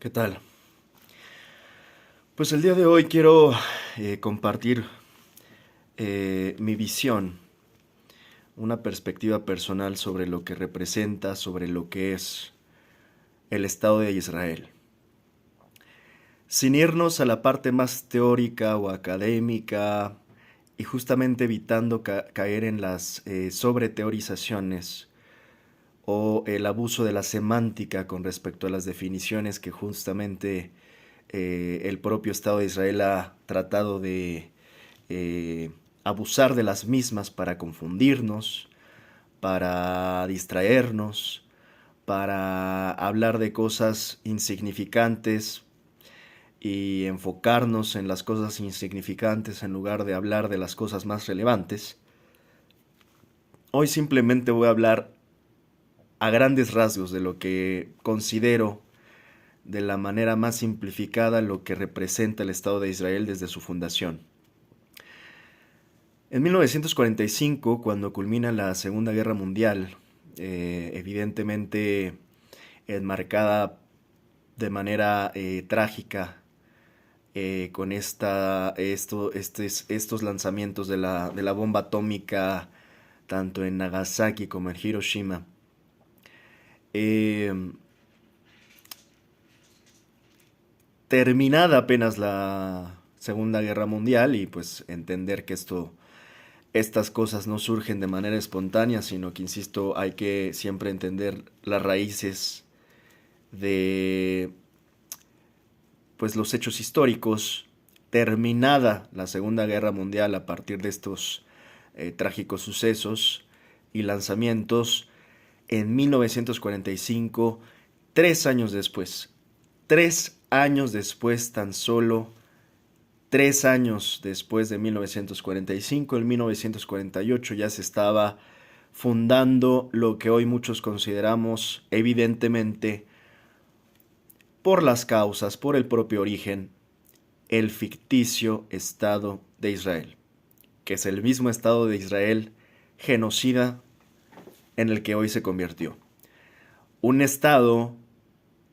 ¿Qué tal? Pues el día de hoy quiero compartir mi visión, una perspectiva personal sobre lo que representa, sobre lo que es el Estado de Israel. Sin irnos a la parte más teórica o académica y justamente evitando caer en las sobreteorizaciones o el abuso de la semántica con respecto a las definiciones que justamente el propio Estado de Israel ha tratado de eh, abusar de las mismas para confundirnos, para distraernos, para hablar de cosas insignificantes y enfocarnos en las cosas insignificantes en lugar de hablar de las cosas más relevantes. Hoy simplemente voy a hablar a grandes rasgos de lo que considero de la manera más simplificada lo que representa el Estado de Israel desde su fundación. En 1945, cuando culmina la Segunda Guerra Mundial, evidentemente enmarcada de manera trágica con estos lanzamientos de la bomba atómica tanto en Nagasaki como en Hiroshima. Eh, Terminada apenas la Segunda Guerra Mundial y pues entender que estas cosas no surgen de manera espontánea, sino que, insisto, hay que siempre entender las raíces de pues los hechos históricos. Terminada la Segunda Guerra Mundial a partir de estos trágicos sucesos y lanzamientos, en 1945, 3 años después, 3 años después, tan solo 3 años después de 1945, en 1948 ya se estaba fundando lo que hoy muchos consideramos, evidentemente, por las causas, por el propio origen, el ficticio Estado de Israel, que es el mismo Estado de Israel genocida en el que hoy se convirtió. Un Estado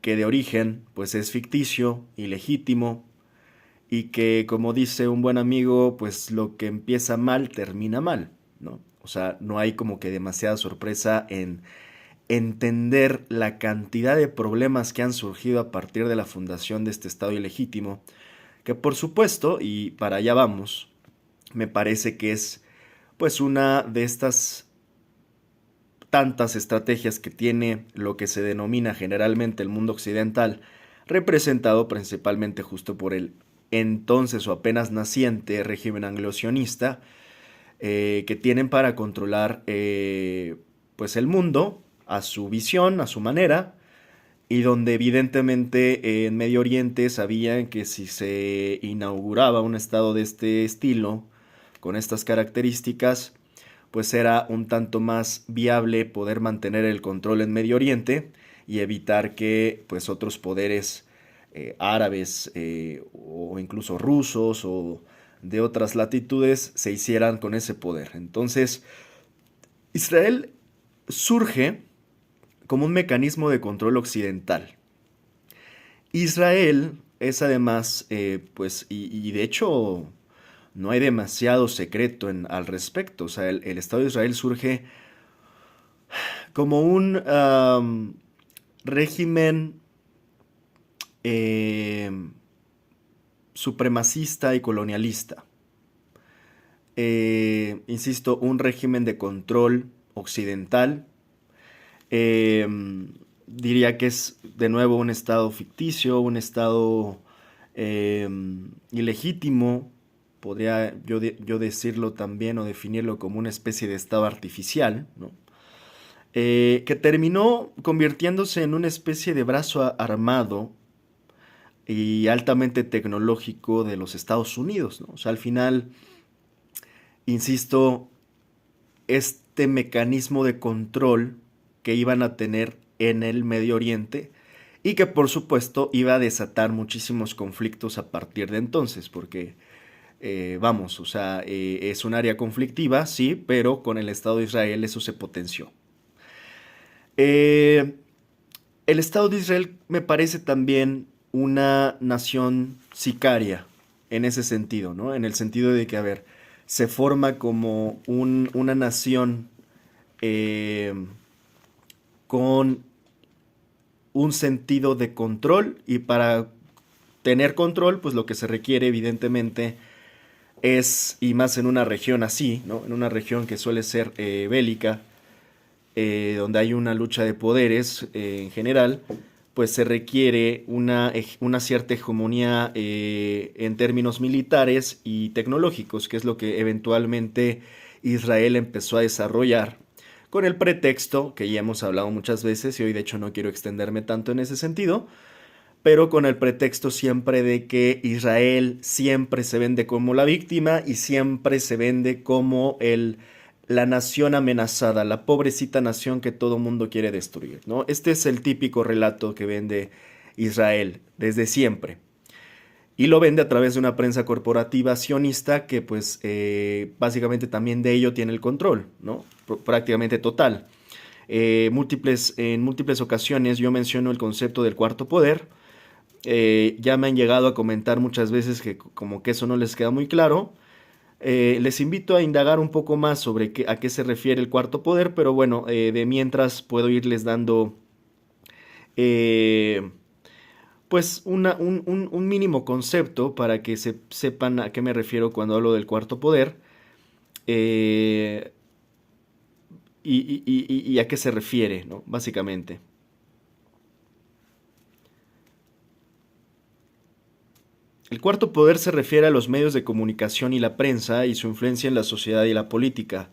que de origen pues es ficticio, ilegítimo, y que, como dice un buen amigo, pues lo que empieza mal termina mal, ¿no? O sea, no hay como que demasiada sorpresa en entender la cantidad de problemas que han surgido a partir de la fundación de este Estado ilegítimo, que por supuesto, y para allá vamos, me parece que es pues una de estas tantas estrategias que tiene lo que se denomina generalmente el mundo occidental, representado principalmente justo por el entonces o apenas naciente régimen anglo-sionista, que tienen para controlar pues el mundo a su visión, a su manera, y donde evidentemente en Medio Oriente sabían que si se inauguraba un estado de este estilo, con estas características, pues era un tanto más viable poder mantener el control en Medio Oriente y evitar que pues otros poderes árabes o incluso rusos o de otras latitudes se hicieran con ese poder. Entonces, Israel surge como un mecanismo de control occidental. Israel es además, pues, y de hecho no hay demasiado secreto al respecto. O sea, el Estado de Israel surge como un régimen eh, supremacista y colonialista. Insisto, un régimen de control occidental. Eh, Diría que es de nuevo un estado ficticio, un estado eh, ilegítimo, podría yo decirlo también o definirlo como una especie de estado artificial, ¿no? Que terminó convirtiéndose en una especie de brazo armado y altamente tecnológico de los Estados Unidos, ¿no? O sea, al final, insisto, este mecanismo de control que iban a tener en el Medio Oriente y que por supuesto iba a desatar muchísimos conflictos a partir de entonces, porque vamos, o sea, es un área conflictiva, sí, pero con el Estado de Israel eso se potenció. Eh, el Estado de Israel me parece también una nación sicaria en ese sentido, ¿no? En el sentido de que, a ver, se forma como una nación eh, con un sentido de control y para tener control, pues lo que se requiere evidentemente es, y más en una región así, ¿no? En una región que suele ser bélica, donde hay una lucha de poderes en general, pues se requiere una cierta hegemonía en términos militares y tecnológicos, que es lo que eventualmente Israel empezó a desarrollar, con el pretexto, que ya hemos hablado muchas veces, y hoy de hecho no quiero extenderme tanto en ese sentido, pero con el pretexto siempre de que Israel siempre se vende como la víctima y siempre se vende como la nación amenazada, la pobrecita nación que todo mundo quiere destruir, ¿no? Este es el típico relato que vende Israel desde siempre. Y lo vende a través de una prensa corporativa sionista que pues básicamente también de ello tiene el control, ¿no? Prácticamente total. En múltiples ocasiones yo menciono el concepto del cuarto poder. Ya me han llegado a comentar muchas veces que como que eso no les queda muy claro. Les invito a indagar un poco más sobre a qué se refiere el cuarto poder, pero bueno, de mientras puedo irles dando eh, pues un mínimo concepto para que sepan a qué me refiero cuando hablo del cuarto poder eh, y a qué se refiere, ¿no? Básicamente. El cuarto poder se refiere a los medios de comunicación y la prensa y su influencia en la sociedad y la política,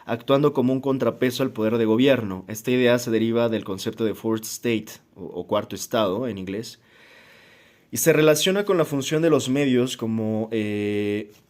actuando como un contrapeso al poder de gobierno. Esta idea se deriva del concepto de Fourth State, o cuarto estado en inglés, y se relaciona con la función de los medios como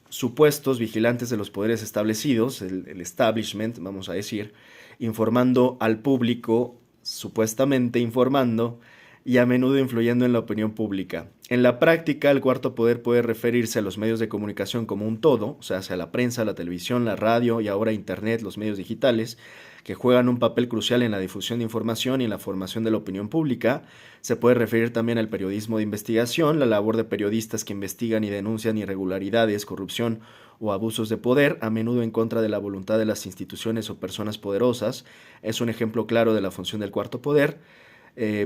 supuestos vigilantes de los poderes establecidos, el establishment, vamos a decir, informando al público, supuestamente informando, y a menudo influyendo en la opinión pública. En la práctica, el cuarto poder puede referirse a los medios de comunicación como un todo, o sea, hacia la prensa, la televisión, la radio y ahora Internet, los medios digitales, que juegan un papel crucial en la difusión de información y en la formación de la opinión pública. Se puede referir también al periodismo de investigación, la labor de periodistas que investigan y denuncian irregularidades, corrupción o abusos de poder, a menudo en contra de la voluntad de las instituciones o personas poderosas. Es un ejemplo claro de la función del cuarto poder.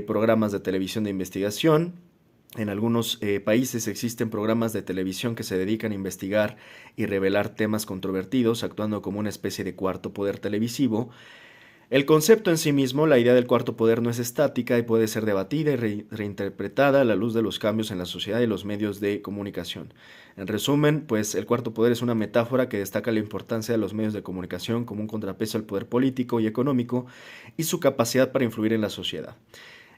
Programas de televisión de investigación. En algunos países existen programas de televisión que se dedican a investigar y revelar temas controvertidos, actuando como una especie de cuarto poder televisivo. El concepto en sí mismo, la idea del cuarto poder, no es estática y puede ser debatida y reinterpretada a la luz de los cambios en la sociedad y los medios de comunicación. En resumen, pues el cuarto poder es una metáfora que destaca la importancia de los medios de comunicación como un contrapeso al poder político y económico y su capacidad para influir en la sociedad.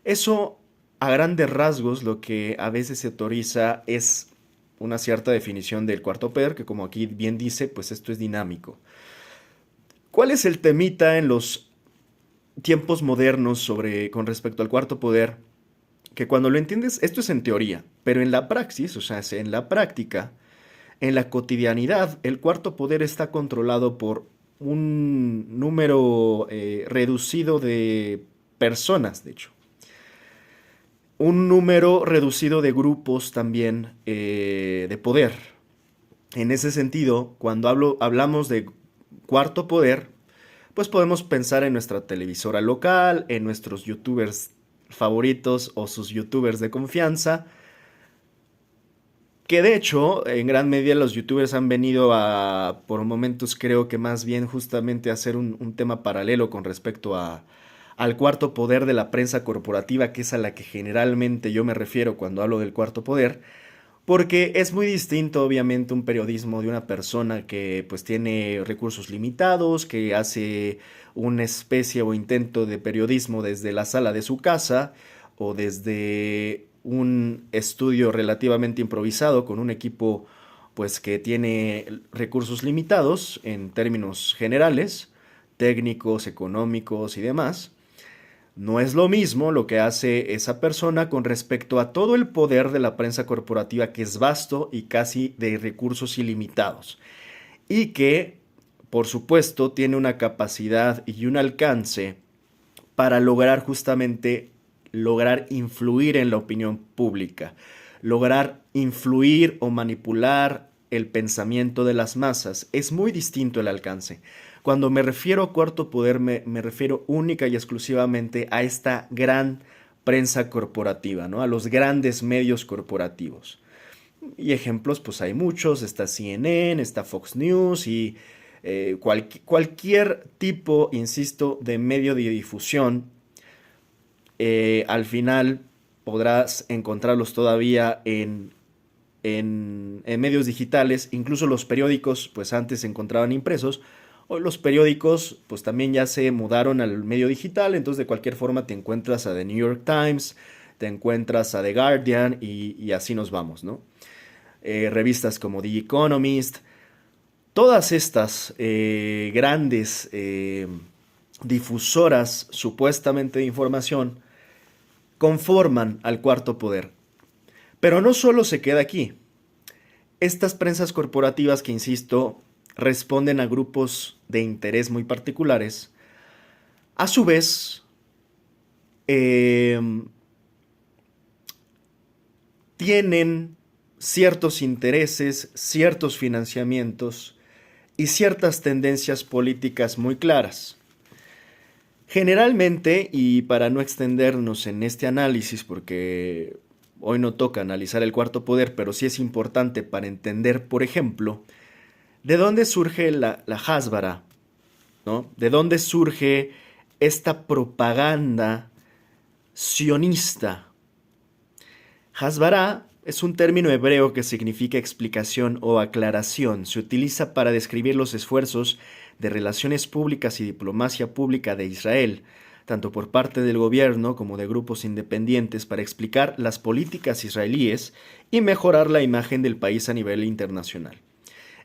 Eso, a grandes rasgos, lo que a veces se autoriza es una cierta definición del cuarto poder, que como aquí bien dice, pues esto es dinámico. ¿Cuál es el temita en los tiempos modernos con respecto al cuarto poder? Que cuando lo entiendes, esto es en teoría, pero en la praxis, o sea, en la práctica, en la cotidianidad, el cuarto poder está controlado por un número reducido de personas, de hecho. Un número reducido de grupos también de poder. En ese sentido, cuando hablamos de cuarto poder, pues podemos pensar en nuestra televisora local, en nuestros youtubers favoritos o sus youtubers de confianza, que de hecho en gran medida los youtubers han venido a, por momentos creo que más bien justamente a hacer un tema paralelo con respecto al cuarto poder de la prensa corporativa, que es a la que generalmente yo me refiero cuando hablo del cuarto poder. Porque es muy distinto, obviamente, un periodismo de una persona que pues tiene recursos limitados, que hace una especie o intento de periodismo desde la sala de su casa o desde un estudio relativamente improvisado con un equipo pues que tiene recursos limitados en términos generales, técnicos, económicos y demás. No es lo mismo lo que hace esa persona con respecto a todo el poder de la prensa corporativa, que es vasto y casi de recursos ilimitados, y que, por supuesto, tiene una capacidad y un alcance para lograr justamente lograr influir en la opinión pública, lograr influir o manipular el pensamiento de las masas. Es muy distinto el alcance. Cuando me refiero a cuarto poder, me refiero única y exclusivamente a esta gran prensa corporativa, ¿no? A los grandes medios corporativos. Y ejemplos, pues hay muchos. Está CNN, está Fox News y cualquier tipo, insisto, de medio de difusión. Al final podrás encontrarlos todavía en medios digitales. Incluso los periódicos, pues antes se encontraban impresos. Hoy los periódicos, pues también ya se mudaron al medio digital. Entonces, de cualquier forma, te encuentras a The New York Times, te encuentras a The Guardian y así nos vamos, ¿no? Revistas como The Economist, todas estas grandes difusoras supuestamente de información conforman al cuarto poder. Pero no solo se queda aquí. Estas prensas corporativas que, insisto, responden a grupos de interés muy particulares, a su vez, tienen ciertos intereses, ciertos financiamientos y ciertas tendencias políticas muy claras. Generalmente, y para no extendernos en este análisis, porque hoy no toca analizar el cuarto poder, pero sí es importante para entender, por ejemplo, de dónde surge la Hasbara, ¿no? De dónde surge esta propaganda sionista. Hasbara es un término hebreo que significa explicación o aclaración. Se utiliza para describir los esfuerzos de relaciones públicas y diplomacia pública de Israel, tanto por parte del gobierno como de grupos independientes, para explicar las políticas israelíes y mejorar la imagen del país a nivel internacional.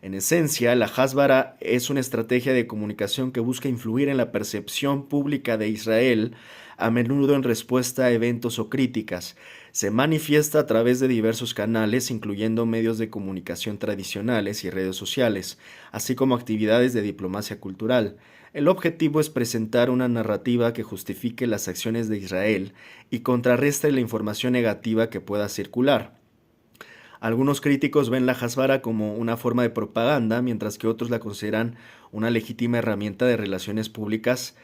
En esencia, la Hasbara es una estrategia de comunicación que busca influir en la percepción pública de Israel, a menudo en respuesta a eventos o críticas. Se manifiesta a través de diversos canales, incluyendo medios de comunicación tradicionales y redes sociales, así como actividades de diplomacia cultural. El objetivo es presentar una narrativa que justifique las acciones de Israel y contrarreste la información negativa que pueda circular. Algunos críticos ven la Hasbara como una forma de propaganda, mientras que otros la consideran una legítima herramienta de relaciones públicas,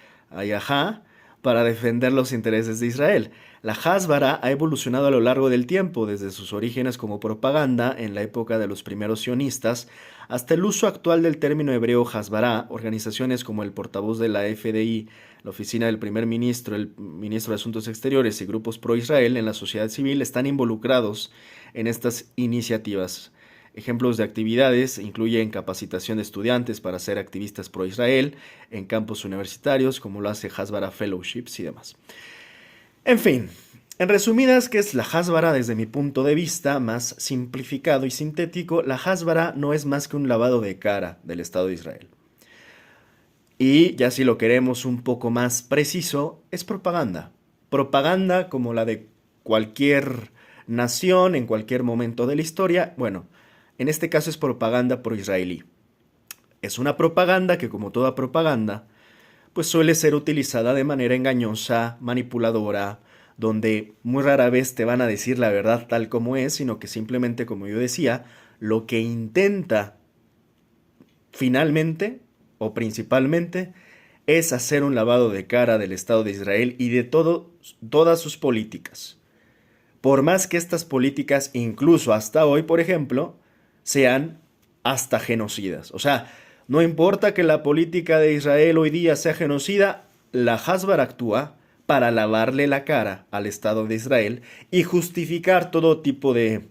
para defender los intereses de Israel. La Hasbara ha evolucionado a lo largo del tiempo, desde sus orígenes como propaganda en la época de los primeros sionistas, hasta el uso actual del término hebreo Hasbara. Organizaciones como el portavoz de la FDI, la oficina del primer ministro, el ministro de Asuntos Exteriores y grupos pro-Israel en la sociedad civil están involucrados en estas iniciativas. Ejemplos de actividades incluyen capacitación de estudiantes para ser activistas pro-Israel en campus universitarios, como lo hace Hasbara Fellowships y demás. En fin, en resumidas, ¿qué es la Hasbara? Desde mi punto de vista más simplificado y sintético, la Hasbara no es más que un lavado de cara del Estado de Israel. Y ya si lo queremos un poco más preciso, es propaganda. Propaganda como la de cualquier nación en cualquier momento de la historia. Bueno, en este caso es propaganda pro-israelí. Es una propaganda que, como toda propaganda, pues suele ser utilizada de manera engañosa, manipuladora, donde muy rara vez te van a decir la verdad tal como es, sino que simplemente, como yo decía, lo que intenta finalmente o principalmente es hacer un lavado de cara del Estado de Israel y de todas sus políticas. Por más que estas políticas, incluso hasta hoy, por ejemplo, sean hasta genocidas. O sea, no importa que la política de Israel hoy día sea genocida, la Hasbara actúa para lavarle la cara al Estado de Israel y justificar todo tipo de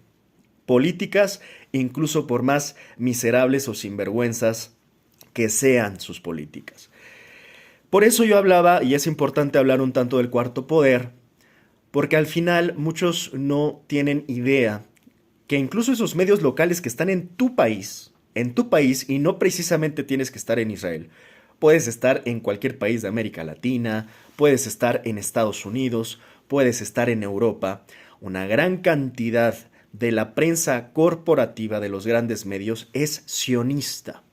políticas, incluso por más miserables o sinvergüenzas que sean sus políticas. Por eso yo hablaba, y es importante hablar un tanto del cuarto poder, porque al final muchos no tienen idea que incluso esos medios locales que están en tu país, y no precisamente tienes que estar en Israel, puedes estar en cualquier país de América Latina, puedes estar en Estados Unidos, puedes estar en Europa, una gran cantidad de la prensa corporativa de los grandes medios es sionista.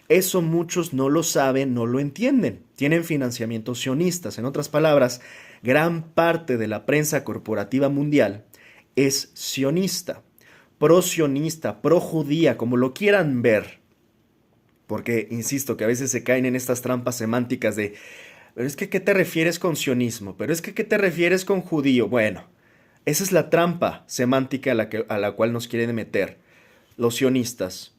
Eso muchos no lo saben, no lo entienden. Tienen financiamientos sionistas. En otras palabras, gran parte de la prensa corporativa mundial es sionista, pro-sionista, pro-judía, como lo quieran ver. Porque, insisto, que a veces se caen en estas trampas semánticas de, pero es que, ¿qué te refieres con sionismo? Pero es que, ¿qué te refieres con judío? Bueno, esa es la trampa semántica a la cual nos quieren meter los sionistas.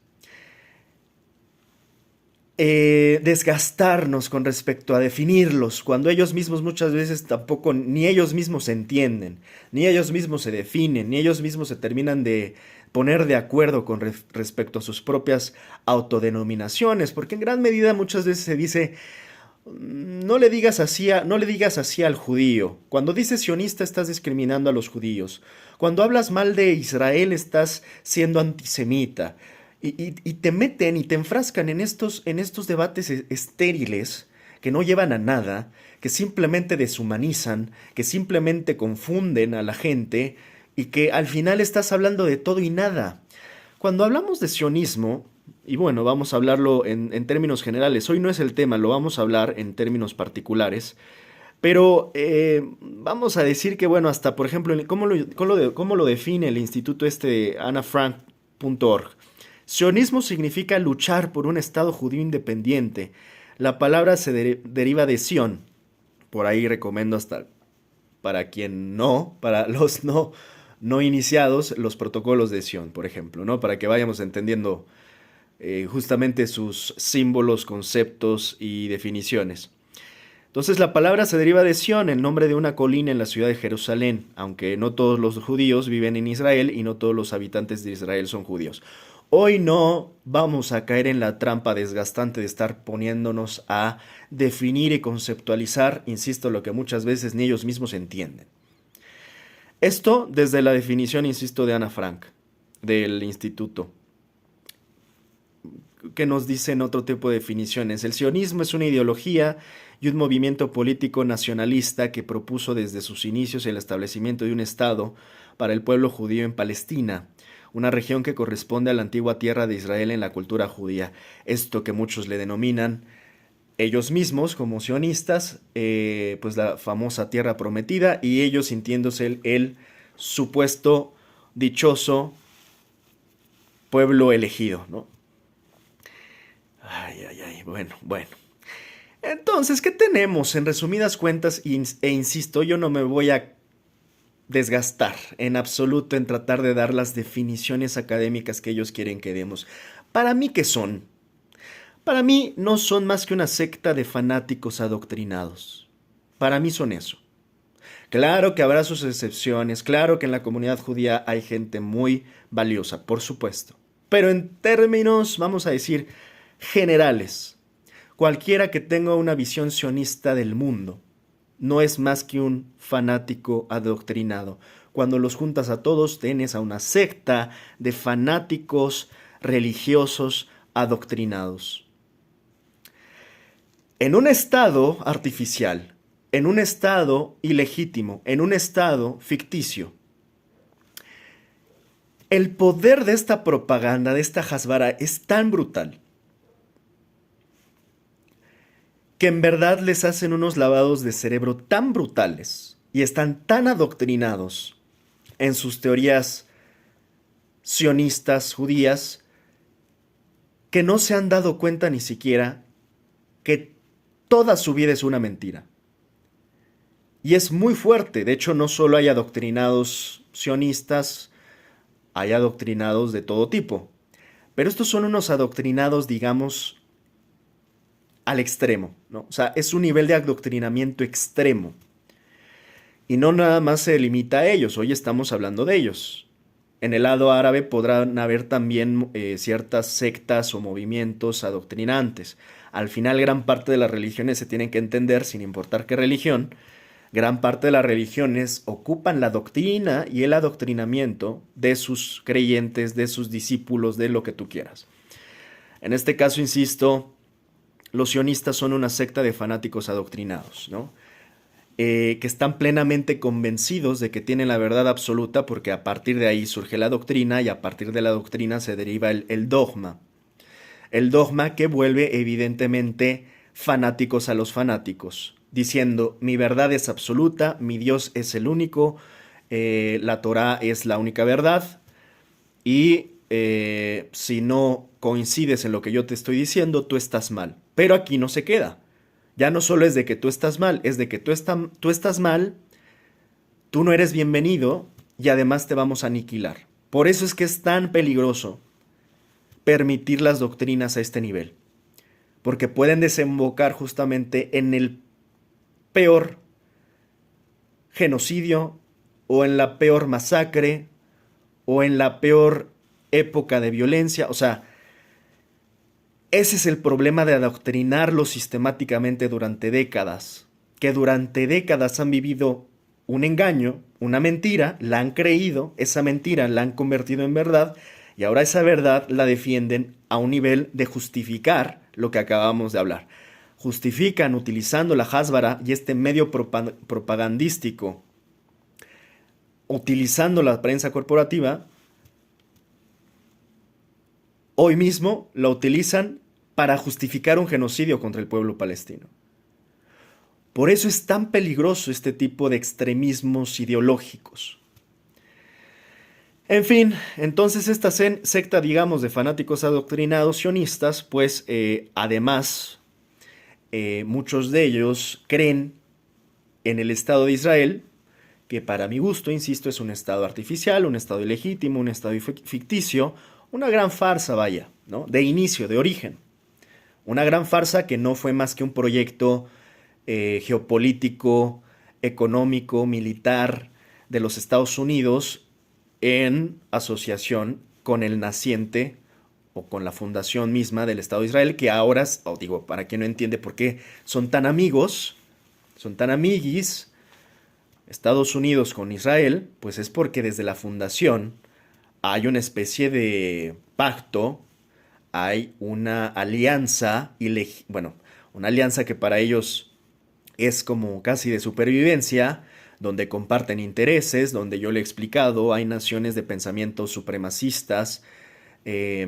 Desgastarnos con respecto a definirlos, cuando ellos mismos muchas veces tampoco, ni ellos mismos se entienden, ni ellos mismos se definen, ni ellos mismos se terminan de poner de acuerdo con respecto a sus propias autodenominaciones, porque en gran medida muchas veces se dice, no le digas así al judío. Cuando dices sionista estás discriminando a los judíos. Cuando hablas mal de Israel estás siendo antisemita. Y te meten y te enfrascan en estos debates estériles que no llevan a nada, que simplemente deshumanizan, que simplemente confunden a la gente y que al final estás hablando de todo y nada. Cuando hablamos de sionismo, y bueno, vamos a hablarlo en términos generales, hoy no es el tema, lo vamos a hablar en términos particulares, pero vamos a decir que, bueno, hasta por ejemplo, cómo lo define el instituto este annafrank.org? Sionismo significa luchar por un Estado judío independiente. La palabra se deriva de Sion. Por ahí recomiendo hasta para quien no, para los no iniciados, los protocolos de Sion, por ejemplo, ¿no? Para que vayamos entendiendo justamente sus símbolos, conceptos y definiciones. Entonces la palabra se deriva de Sion, el nombre de una colina en la ciudad de Jerusalén, aunque no todos los judíos viven en Israel y no todos los habitantes de Israel son judíos. Hoy no vamos a caer en la trampa desgastante de estar poniéndonos a definir y conceptualizar, insisto, lo que muchas veces ni ellos mismos entienden. Esto desde la definición, insisto, de Ana Frank, del instituto, que nos dicen otro tipo de definiciones. El sionismo es una ideología y un movimiento político nacionalista que propuso desde sus inicios el establecimiento de un Estado para el pueblo judío en Palestina, una región que corresponde a la antigua tierra de Israel en la cultura judía. Esto que muchos le denominan ellos mismos como sionistas, pues la famosa tierra prometida, y ellos sintiéndose el supuesto dichoso pueblo elegido, ¿no? Ay, ay, ay, bueno. Entonces, ¿qué tenemos? En resumidas cuentas, e insisto, yo no me voy a desgastar en absoluto en tratar de dar las definiciones académicas que ellos quieren que demos. Para mí, ¿qué son? Para mí no son más que una secta de fanáticos adoctrinados. Para mí son eso. Claro que habrá sus excepciones, claro que en la comunidad judía hay gente muy valiosa, por supuesto. Pero en términos, vamos a decir, generales, cualquiera que tenga una visión sionista del mundo no es más que un fanático adoctrinado. Cuando los juntas a todos, tienes a una secta de fanáticos religiosos adoctrinados. En un estado artificial, en un estado ilegítimo, en un estado ficticio, el poder de esta propaganda, de esta hasbara, es tan brutal que en verdad les hacen unos lavados de cerebro tan brutales y están tan adoctrinados en sus teorías sionistas judías que no se han dado cuenta ni siquiera que toda su vida es una mentira. Y es muy fuerte. De hecho, no solo hay adoctrinados sionistas, hay adoctrinados de todo tipo. Pero estos son unos adoctrinados, digamos, al extremo, ¿no? O sea, es un nivel de adoctrinamiento extremo. Y no nada más se limita a ellos, hoy estamos hablando de ellos. En el lado árabe podrán haber también ciertas sectas o movimientos adoctrinantes. Al final, gran parte de las religiones se tienen que entender, sin importar qué religión, gran parte de las religiones ocupan la doctrina y el adoctrinamiento de sus creyentes, de sus discípulos, de lo que tú quieras. En este caso, insisto, los sionistas son una secta de fanáticos adoctrinados, ¿no? Que están plenamente convencidos de que tienen la verdad absoluta porque a partir de ahí surge la doctrina y a partir de la doctrina se deriva el dogma. El dogma que vuelve evidentemente fanáticos a los fanáticos. diciendo, mi verdad es absoluta, mi Dios es el único, la Torá es la única verdad, y si no coincides en lo que yo te estoy diciendo, tú estás mal. Pero aquí no se queda. Ya no solo es de que tú estás mal, es de que tú estás mal, tú no eres bienvenido y además te vamos a aniquilar. Por eso es que es tan peligroso permitir las doctrinas a este nivel, porque pueden desembocar justamente en el peor genocidio o en la peor masacre o en la peor época de violencia. O sea, ese es el problema de adoctrinarlo sistemáticamente durante décadas, que durante décadas han vivido un engaño, una mentira, la han creído, esa mentira la han convertido en verdad y ahora esa verdad la defienden a un nivel de justificar lo que acabamos de hablar. Justifican utilizando la Hasbara y este medio propagandístico, utilizando la prensa corporativa. Hoy mismo la utilizan para justificar un genocidio contra el pueblo palestino. Por eso es tan peligroso este tipo de extremismos ideológicos. En fin, entonces esta secta, digamos, de fanáticos adoctrinados sionistas, pues además muchos de ellos creen en el Estado de Israel, que para mi gusto, insisto, es un Estado artificial, un Estado ilegítimo, un Estado ficticio, una gran farsa, vaya, ¿no? De inicio, de origen. Una gran farsa que no fue más que un proyecto geopolítico, económico, militar de los Estados Unidos en asociación con el naciente o con la fundación misma del Estado de Israel, que ahora, digo, para quien no entiende por qué son tan amigos, son tan amiguis, Estados Unidos con Israel, pues es porque desde la fundación hay una especie de pacto, hay una alianza, bueno, una alianza que para ellos es como casi de supervivencia, donde comparten intereses, donde yo le he explicado, hay naciones de pensamientos supremacistas, eh,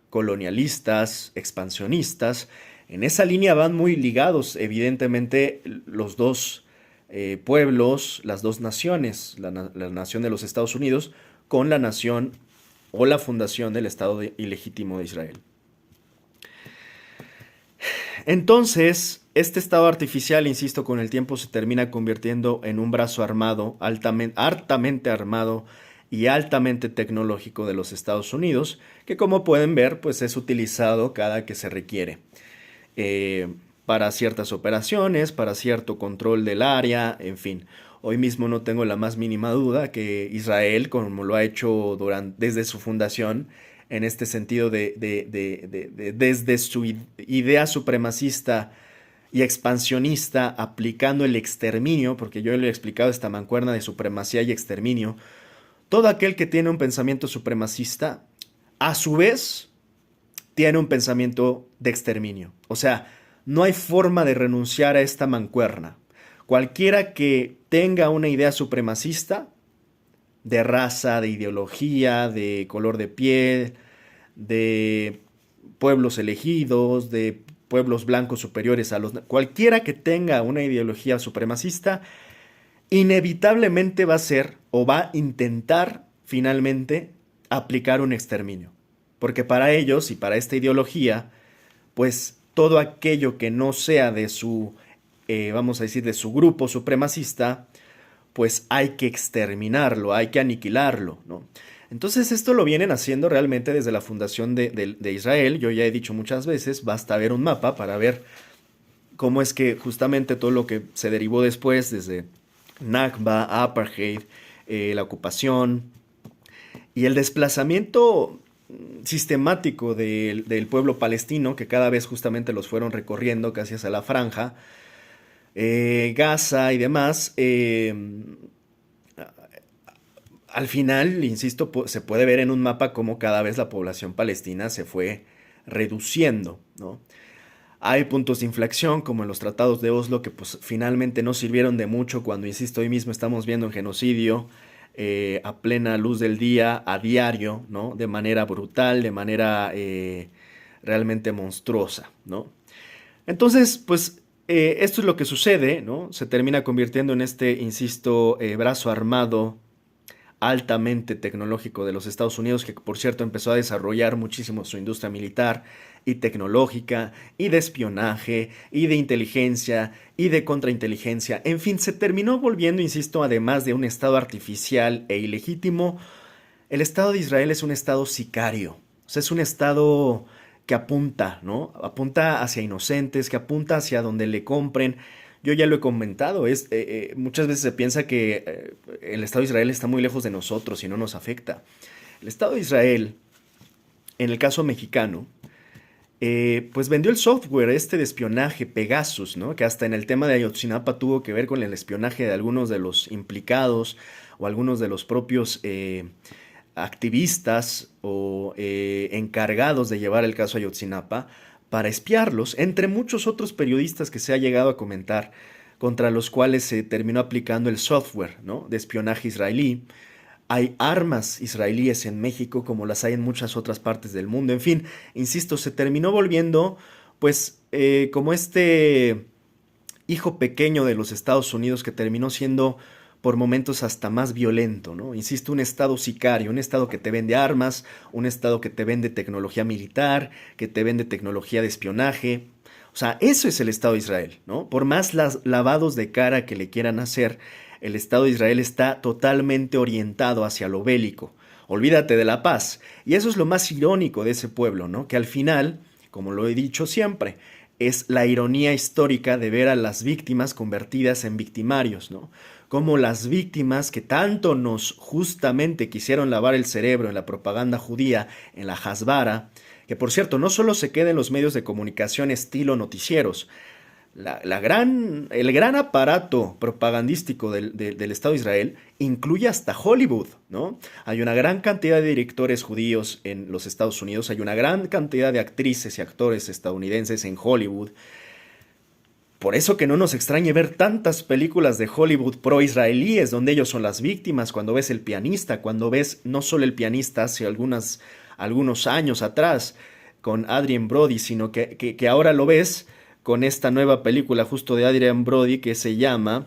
colonialistas, expansionistas. En esa línea van muy ligados, evidentemente, los dos pueblos, las dos naciones, la nación de los Estados Unidos con la nación o la fundación del Estado ilegítimo de Israel. Entonces, este Estado artificial, insisto, con el tiempo se termina convirtiendo en un brazo armado, altamente armado y altamente tecnológico de los Estados Unidos, que como pueden ver, pues es utilizado cada que se requiere. Para ciertas operaciones, para cierto control del área, en fin. Hoy mismo no tengo la más mínima duda que Israel, como lo ha hecho desde su fundación, en este sentido desde su idea supremacista y expansionista, aplicando el exterminio, porque yo le he explicado esta mancuerna de supremacía y exterminio, todo aquel que tiene un pensamiento supremacista, a su vez, tiene un pensamiento de exterminio. O sea, no hay forma de renunciar a esta mancuerna. Cualquiera que tenga una idea supremacista, de raza, de ideología, de color de piel, de pueblos elegidos, de pueblos blancos superiores a los... Cualquiera que tenga una ideología supremacista, inevitablemente va a ser o va a intentar finalmente aplicar un exterminio. Porque para ellos y para esta ideología, pues todo aquello que no sea de su, vamos a decir, de su grupo supremacista, pues hay que exterminarlo, hay que aniquilarlo, ¿no? Entonces esto lo vienen haciendo realmente desde la fundación de Israel. Yo ya he dicho muchas veces, basta ver un mapa para ver cómo es que justamente todo lo que se derivó después, desde Nakba, Apartheid, la ocupación y el desplazamiento sistemático del pueblo palestino, que cada vez justamente los fueron recorriendo casi hacia la franja, Gaza y demás, al final, insisto, se puede ver en un mapa cómo cada vez la población palestina se fue reduciendo, ¿no? Hay puntos de inflexión, como en los tratados de Oslo, que pues finalmente no sirvieron de mucho cuando, insisto, hoy mismo estamos viendo un genocidio a plena luz del día, a diario, ¿no? De manera brutal, de manera realmente monstruosa, ¿no? Entonces, pues Esto es lo que sucede, ¿no? Se termina convirtiendo en este, insisto, brazo armado altamente tecnológico de los Estados Unidos, que por cierto empezó a desarrollar muchísimo su industria militar y tecnológica, y de espionaje, y de inteligencia, y de contrainteligencia. En fin, se terminó volviendo, insisto, además de un Estado artificial e ilegítimo, el Estado de Israel es un Estado sicario. O sea, es un Estado que apunta, ¿no? Apunta hacia inocentes, que apunta hacia donde le compren. Yo ya lo he comentado, muchas veces se piensa que el Estado de Israel está muy lejos de nosotros y no nos afecta. El Estado de Israel, en el caso mexicano, pues vendió el software este de espionaje Pegasus, ¿no? Que hasta en el tema de Ayotzinapa tuvo que ver con el espionaje de algunos de los implicados o algunos de los propios activistas o encargados de llevar el caso Ayotzinapa para espiarlos, entre muchos otros periodistas que se ha llegado a comentar, contra los cuales se terminó aplicando el software, ¿no? De espionaje israelí. Hay armas israelíes en México como las hay en muchas otras partes del mundo. En fin, insisto, se terminó volviendo pues como este hijo pequeño de los Estados Unidos que terminó siendo por momentos hasta más violento, ¿no? Insisto, un estado sicario, un estado que te vende armas, un estado que te vende tecnología militar, que te vende tecnología de espionaje. O sea, eso es el Estado de Israel, ¿no? Por más lavados de cara que le quieran hacer, el Estado de Israel está totalmente orientado hacia lo bélico. Olvídate de la paz. Y eso es lo más irónico de ese pueblo, ¿no? Que al final, como lo he dicho siempre, es la ironía histórica de ver a las víctimas convertidas en victimarios, ¿no? Como las víctimas que tanto nos justamente quisieron lavar el cerebro en la propaganda judía, en la Hasbara, que por cierto no solo se queda en los medios de comunicación estilo noticieros, el gran aparato propagandístico del Estado de Israel incluye hasta Hollywood, ¿no? Hay una gran cantidad de directores judíos en los Estados Unidos, hay una gran cantidad de actrices y actores estadounidenses en Hollywood. Por eso que no nos extrañe ver tantas películas de Hollywood pro-israelíes donde ellos son las víctimas, cuando ves El pianista, cuando ves no solo El pianista hace algunos años atrás con Adrien Brody, sino que ahora lo ves con esta nueva película justo de Adrien Brody que se llama...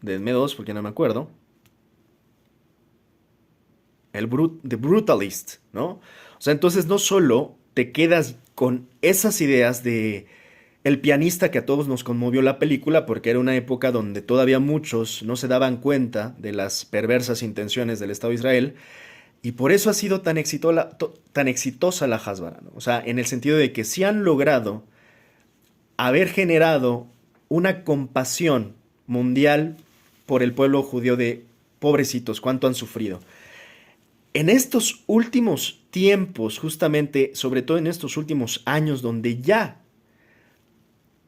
Denme dos porque no me acuerdo. The Brutalist, ¿no? O sea, entonces no solo te quedas con esas ideas de el pianista que a todos nos conmovió la película porque era una época donde todavía muchos no se daban cuenta de las perversas intenciones del Estado de Israel y por eso ha sido tan exitosa la Hasbara, ¿no? O sea, en el sentido de que sí han logrado haber generado una compasión mundial por el pueblo judío de pobrecitos, cuánto han sufrido. En estos últimos tiempos, justamente, sobre todo en estos últimos años, donde ya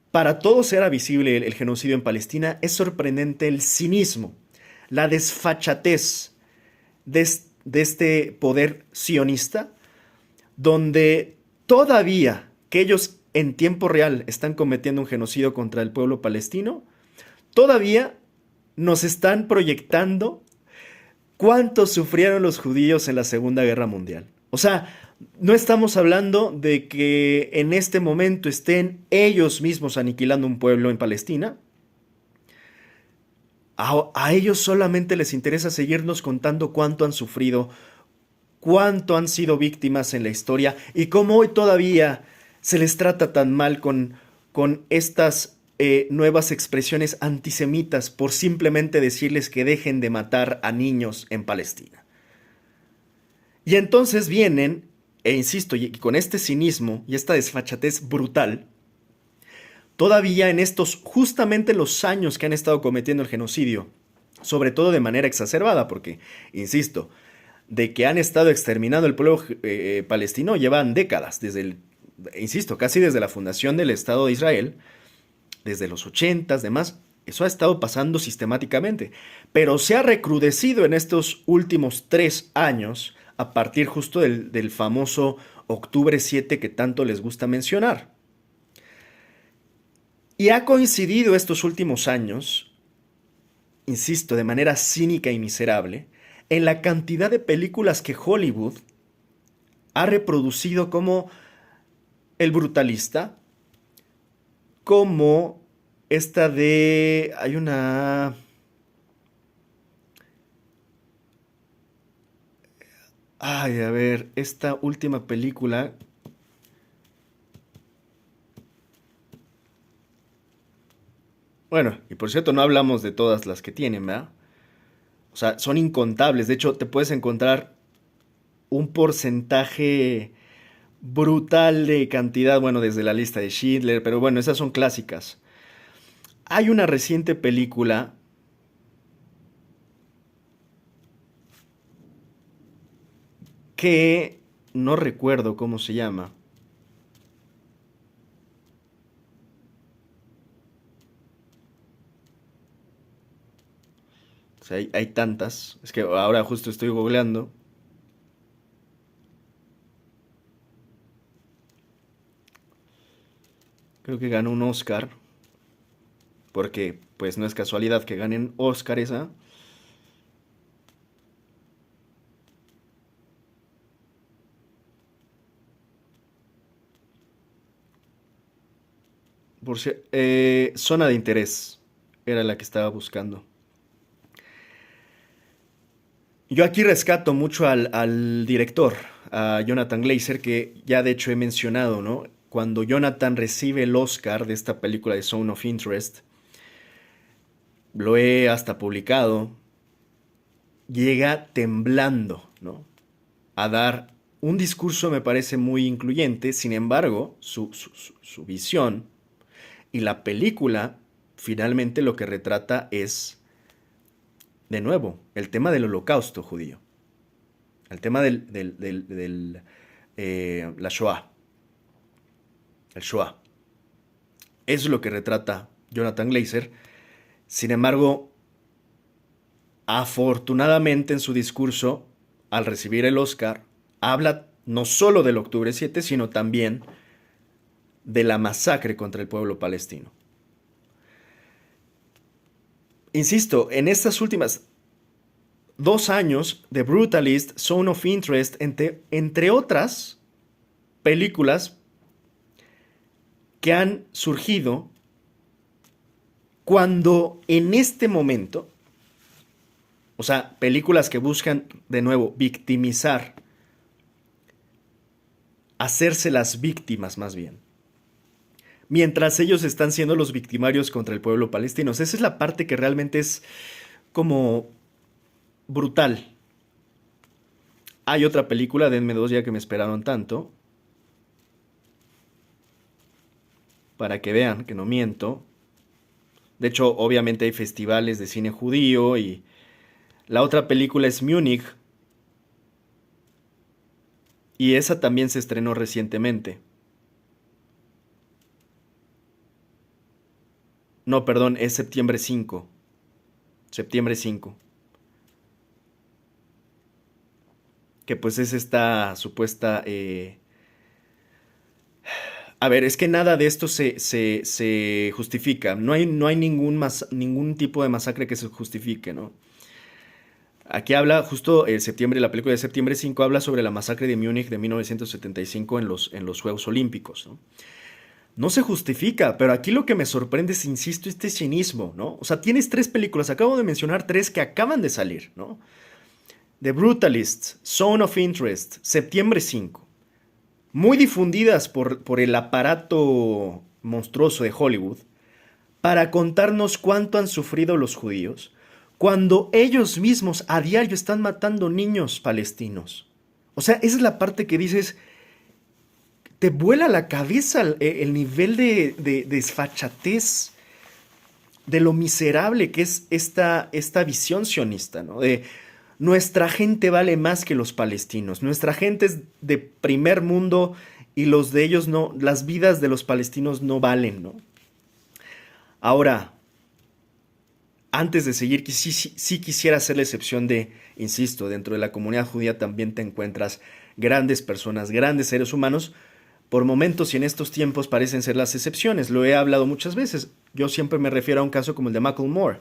para todos era visible el genocidio en Palestina, es sorprendente el cinismo, la desfachatez de este poder sionista, donde todavía que ellos en tiempo real están cometiendo un genocidio contra el pueblo palestino, todavía nos están proyectando cuánto sufrieron los judíos en la Segunda Guerra Mundial. O sea, no estamos hablando de que en este momento estén ellos mismos aniquilando un pueblo en Palestina. A ellos solamente les interesa seguirnos contando cuánto han sufrido, cuánto han sido víctimas en la historia y cómo hoy todavía se les trata tan mal con estas nuevas expresiones antisemitas por simplemente decirles que dejen de matar a niños en Palestina. Y entonces vienen, e insisto, y con este cinismo y esta desfachatez brutal, todavía en estos, justamente los años que han estado cometiendo el genocidio, sobre todo de manera exacerbada, porque, insisto, de que han estado exterminando el pueblo palestino llevan décadas, insisto, casi desde la fundación del Estado de Israel, desde los 80s, demás, eso ha estado pasando sistemáticamente, pero se ha recrudecido en estos últimos 3 años a partir justo del famoso Octubre 7 que tanto les gusta mencionar. Y ha coincidido estos últimos años, insisto, de manera cínica y miserable, en la cantidad de películas que Hollywood ha reproducido como El Brutalista, como esta de... Hay una... Ay, a ver, esta última película. Bueno, y por cierto, no hablamos de todas las que tienen, ¿verdad? O sea, son incontables. De hecho, te puedes encontrar un porcentaje brutal de cantidad, bueno, desde la lista de Schindler, pero bueno, esas son clásicas. Hay una reciente película que no recuerdo cómo se llama. O sea, hay tantas. Es que ahora justo estoy googleando. Creo que ganó un Oscar. Porque, pues, no es casualidad que ganen Oscar esa. Zona de interés era la que estaba buscando. Yo aquí rescato mucho al director, a Jonathan Glazer, que ya de hecho he mencionado, ¿no? Cuando Jonathan recibe el Oscar de esta película de Zone of Interest, lo he hasta publicado, llega temblando, ¿no? A dar un discurso me parece muy incluyente, sin embargo, su visión y la película finalmente lo que retrata es, de nuevo, el tema del holocausto judío, el tema la Shoah, el Shoah. Eso es lo que retrata Jonathan Glazer. Sin embargo, afortunadamente en su discurso, al recibir el Oscar, habla no solo del Octubre 7, sino también de la masacre contra el pueblo palestino. Insisto, en estas últimas 2 años, The Brutalist, Zone of Interest, entre otras películas que han surgido cuando en este momento, o sea, películas que buscan de nuevo victimizar, hacerse las víctimas más bien, mientras ellos están siendo los victimarios contra el pueblo palestino. Esa es la parte que realmente es como brutal. Hay otra película, denme dos ya que me esperaron tanto, para que vean que no miento. De hecho, obviamente hay festivales de cine judío y la otra película es Múnich y esa también se estrenó recientemente. No, perdón, es septiembre 5. Septiembre 5. Que pues es esta supuesta... A ver, es que nada de esto se justifica. No hay ningún tipo de masacre que se justifique, ¿no? Aquí habla justo septiembre, la película de septiembre 5 habla sobre la masacre de Múnich de 1975 en los Juegos Olímpicos, ¿no? No se justifica, pero aquí lo que me sorprende es, insisto, este cinismo, ¿no? O sea, tienes tres películas, acabo de mencionar tres que acaban de salir, ¿no? The Brutalist, Zone of Interest, Septiembre 5, muy difundidas por el aparato monstruoso de Hollywood, para contarnos cuánto han sufrido los judíos, cuando ellos mismos a diario están matando niños palestinos. O sea, esa es la parte que dices, te vuela la cabeza el nivel de desfachatez, de lo miserable que es esta visión sionista, ¿no? De nuestra gente vale más que los palestinos, nuestra gente es de primer mundo y los de ellos no, las vidas de los palestinos no valen, ¿no? Ahora, antes de seguir, sí quisiera hacer la excepción de, insisto, dentro de la comunidad judía también te encuentras grandes personas, grandes seres humanos. Por momentos y en estos tiempos parecen ser las excepciones. Lo he hablado muchas veces. Yo siempre me refiero a un caso como el de Macklemore.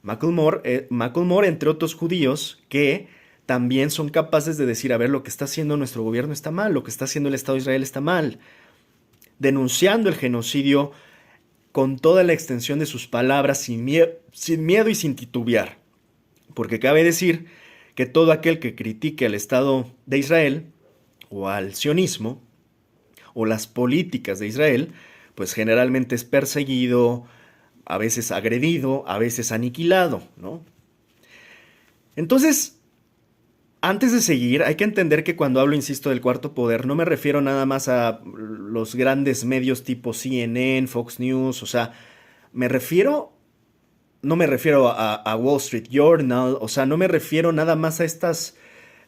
Macklemore, entre otros judíos, que también son capaces de decir, a ver, lo que está haciendo nuestro gobierno está mal, lo que está haciendo el Estado de Israel está mal. denunciando el genocidio con toda la extensión de sus palabras, sin miedo y sin titubear. Porque cabe decir que todo aquel que critique al Estado de Israel o al sionismo o las políticas de Israel, pues generalmente es perseguido, a veces agredido, a veces aniquilado, ¿no? Entonces, antes de seguir, hay que entender que cuando hablo, insisto, del cuarto poder, no me refiero nada más a los grandes medios tipo CNN, Fox News, o sea, me refiero, no me refiero a Wall Street Journal, o sea, no me refiero nada más a estas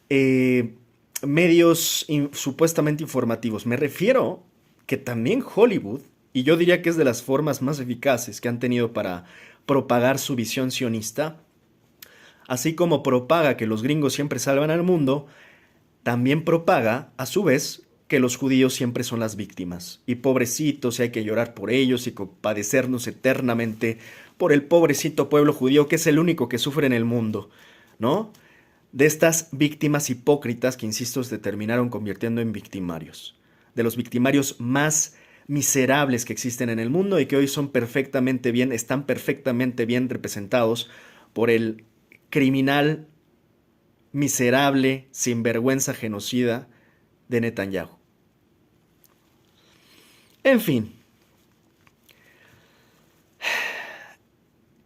eh, medios supuestamente informativos, me refiero que también Hollywood, y yo diría que es de las formas más eficaces que han tenido para propagar su visión sionista, así como propaga que los gringos siempre salvan al mundo, también propaga, a su vez, que los judíos siempre son las víctimas. Y pobrecitos, y hay que llorar por ellos y compadecernos eternamente por el pobrecito pueblo judío, que es el único que sufre en el mundo, ¿no? De estas víctimas hipócritas que, insisto, se terminaron convirtiendo en victimarios. De los victimarios más miserables que existen en el mundo y que hoy están perfectamente bien representados por el criminal, miserable, sinvergüenza, genocida de Netanyahu. En fin,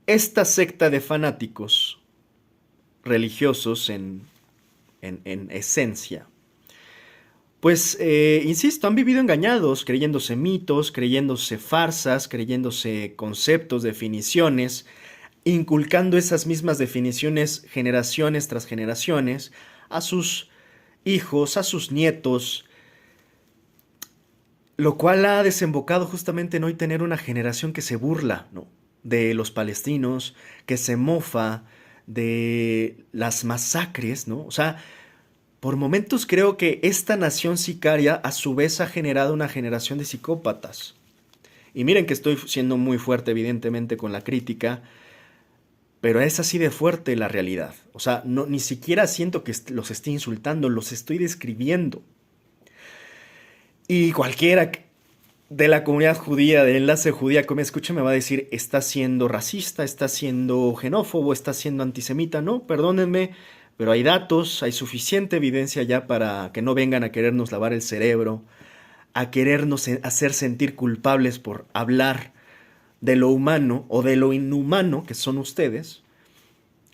esta secta de fanáticos religiosos en esencia, pues, insisto, han vivido engañados, creyéndose mitos, creyéndose farsas, creyéndose conceptos, definiciones, inculcando esas mismas definiciones generaciones tras generaciones a sus hijos, a sus nietos, lo cual ha desembocado justamente en hoy tener una generación que se burla, ¿no?, de los palestinos, que se mofa de las masacres, ¿no? O sea, por momentos creo que esta nación sicaria a su vez ha generado una generación de psicópatas. Y miren que estoy siendo muy fuerte evidentemente con la crítica, pero es así de fuerte la realidad. O sea, no, ni siquiera siento que los esté insultando, los estoy describiendo. Y cualquiera de la comunidad judía, del enlace judía que me escuche, me va a decir, está siendo racista, está siendo xenófobo, está siendo antisemita. No, perdónenme, pero hay datos, hay suficiente evidencia ya para que no vengan a querernos lavar el cerebro, a querernos hacer sentir culpables por hablar de lo humano o de lo inhumano que son ustedes.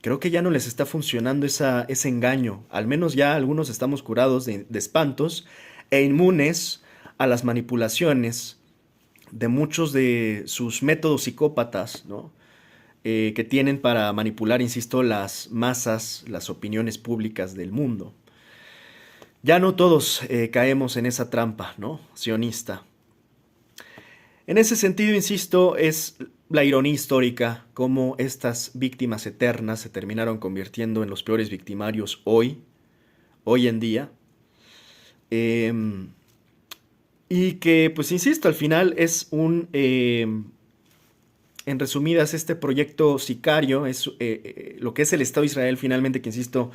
Creo que ya no les está funcionando ese engaño. Al menos ya algunos estamos curados de espantos e inmunes a las manipulaciones de muchos de sus métodos psicópatas, ¿no?, que tienen para manipular, insisto, las masas, las opiniones públicas del mundo. Ya no todos caemos en esa trampa, ¿no?, sionista. En ese sentido, insisto, es la ironía histórica cómo estas víctimas eternas se terminaron convirtiendo en los peores victimarios hoy en día. Y que, pues insisto, al final es en resumidas, este proyecto sicario, es lo que es el Estado de Israel finalmente, que insisto,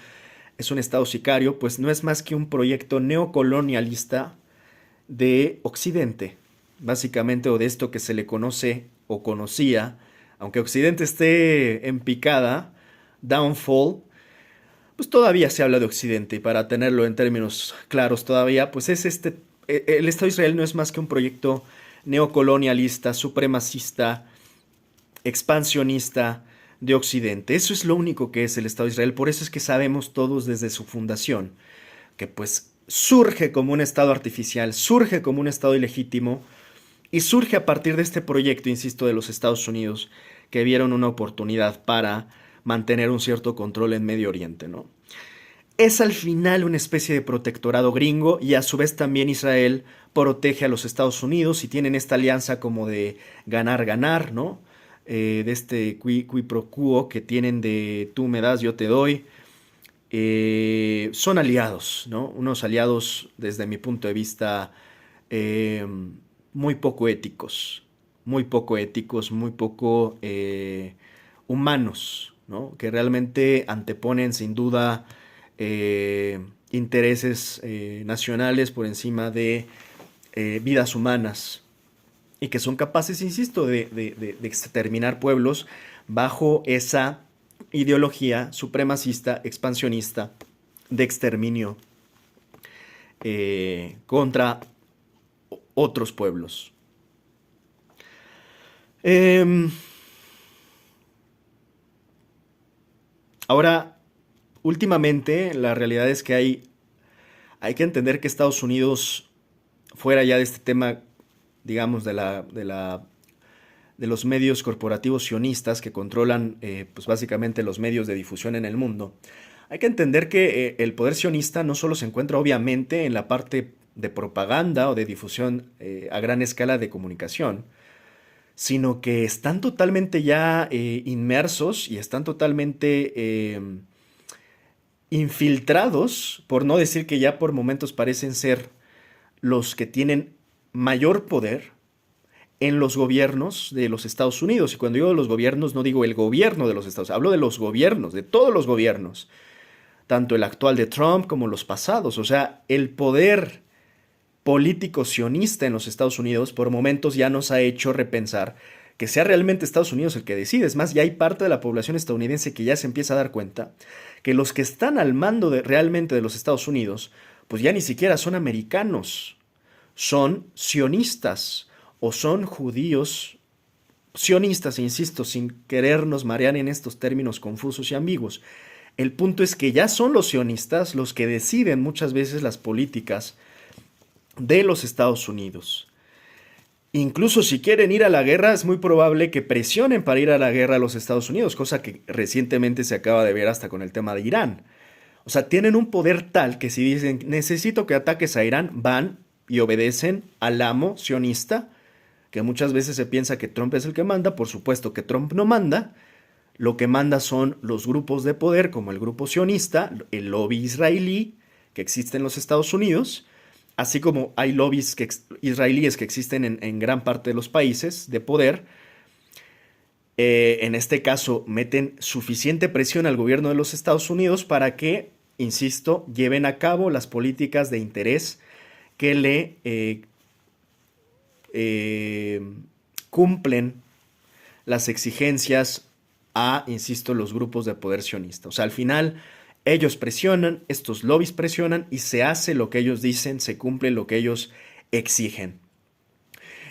es un Estado sicario, pues no es más que un proyecto neocolonialista de Occidente, básicamente, o de esto que se le conoce o conocía, aunque Occidente esté en picada, downfall, pues todavía se habla de Occidente, y para tenerlo en términos claros todavía, pues es el Estado de Israel no es más que un proyecto neocolonialista, supremacista, expansionista de Occidente. Eso es lo único que es el Estado de Israel. Por eso es que sabemos todos desde su fundación que pues surge como un Estado artificial, surge como un Estado ilegítimo y surge a partir de este proyecto, insisto, de los Estados Unidos, que vieron una oportunidad para mantener un cierto control en Medio Oriente, ¿no? Es al final una especie de protectorado gringo y a su vez también Israel protege a los Estados Unidos y tienen esta alianza como de ganar-ganar, ¿no? De este qui pro quo que tienen de tú me das, yo te doy. Son aliados, ¿no? Unos aliados desde mi punto de vista eh, muy poco éticos, muy poco humanos, ¿no?, que realmente anteponen sin duda intereses nacionales por encima de vidas humanas, y que son capaces, insisto, de exterminar pueblos bajo esa ideología supremacista, expansionista, de exterminio contra otros pueblos. Eh, Ahora, últimamente, la realidad es que hay que entender que Estados Unidos, fuera ya de este tema, digamos, de los medios corporativos sionistas que controlan, pues básicamente los medios de difusión en el mundo, hay que entender que el poder sionista no solo se encuentra obviamente en la parte de propaganda o de difusión a gran escala de comunicación, sino que están totalmente ya inmersos y están totalmente infiltrados, por no decir que ya por momentos parecen ser los que tienen mayor poder en los gobiernos de los Estados Unidos. Y cuando digo los gobiernos, no digo el gobierno de los Estados Unidos, hablo de los gobiernos, de todos los gobiernos, tanto el actual de Trump como los pasados. O sea, el poder político sionista en los Estados Unidos por momentos ya nos ha hecho repensar que sea realmente Estados Unidos el que decide. Es más, ya hay parte de la población estadounidense que ya se empieza a dar cuenta que los que están al mando realmente de los Estados Unidos, pues ya ni siquiera son americanos, son sionistas o son judíos sionistas, insisto, sin querernos marear en estos términos confusos y ambiguos. El punto es que ya son los sionistas los que deciden muchas veces las políticas de los Estados Unidos. Incluso si quieren ir a la guerra, es muy probable que presionen para ir a la guerra a los Estados Unidos, cosa que recientemente se acaba de ver hasta con el tema de Irán. O sea, tienen un poder tal que si dicen necesito que ataques a Irán, van y obedecen al amo sionista, que muchas veces se piensa que Trump es el que manda. Por supuesto que Trump no manda. Lo que manda son los grupos de poder, como el grupo sionista, el lobby israelí que existe en los Estados Unidos, así como hay lobbies israelíes que existen en gran parte de los países de poder. En este caso, meten suficiente presión al gobierno de los Estados Unidos para que, insisto, lleven a cabo las políticas de interés que le cumplen las exigencias a, insisto, los grupos de poder sionista. O sea, al final ellos presionan, estos lobbies presionan y se hace lo que ellos dicen, se cumple lo que ellos exigen.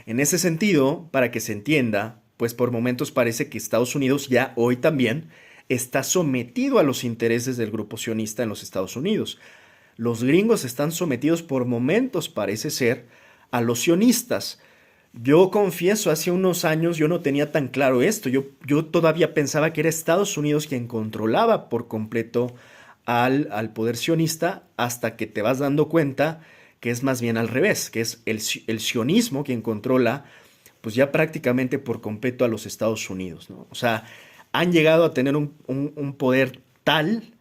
En ese sentido, para que se entienda, pues por momentos parece que Estados Unidos ya hoy también está sometido a los intereses del grupo sionista en los Estados Unidos. Los gringos están sometidos por momentos, parece ser, a los sionistas. Yo confieso, hace unos años yo no tenía tan claro esto. Yo todavía pensaba que era Estados Unidos quien controlaba por completo al poder sionista, hasta que te vas dando cuenta que es más bien al revés, que es el sionismo quien controla pues ya prácticamente por completo a los Estados Unidos, ¿no? O sea, han llegado a tener un poder tal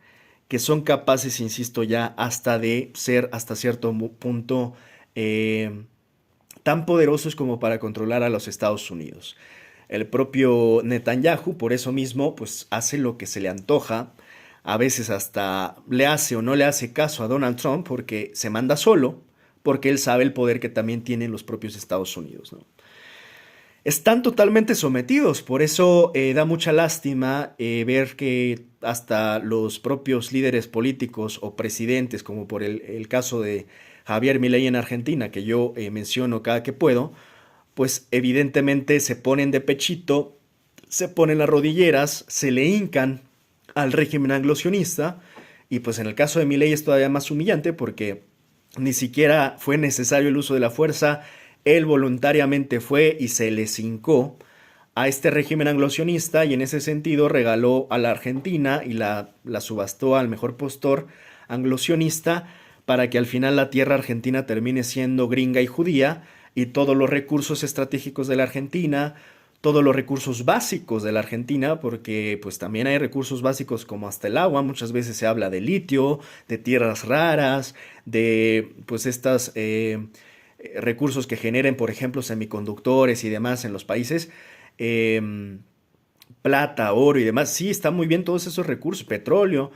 que son capaces, insisto, ya hasta de ser hasta cierto punto tan poderosos como para controlar a los Estados Unidos. El propio Netanyahu, por eso mismo, pues hace lo que se le antoja, a veces hasta le hace o no le hace caso a Donald Trump porque se manda solo, porque él sabe el poder que también tienen los propios Estados Unidos, ¿no? Están totalmente sometidos, por eso da mucha lástima ver que hasta los propios líderes políticos o presidentes, como por el caso de Javier Milei en Argentina, que yo menciono cada que puedo, pues evidentemente se ponen de pechito, se ponen las rodilleras, se le hincan al régimen anglosionista, y pues en el caso de Milei es todavía más humillante porque ni siquiera fue necesario el uso de la fuerza. Él voluntariamente fue y se les hincó a este régimen anglosionista, y en ese sentido regaló a la Argentina y la subastó al mejor postor anglosionista para que al final la tierra argentina termine siendo gringa y judía, y todos los recursos estratégicos de la Argentina, todos los recursos básicos de la Argentina, porque pues también hay recursos básicos como hasta el agua. Muchas veces se habla de litio, de tierras raras, de pues estas recursos que generen, por ejemplo, semiconductores y demás en los países, eh, plata, oro y demás. Sí, están muy bien todos esos recursos, petróleo,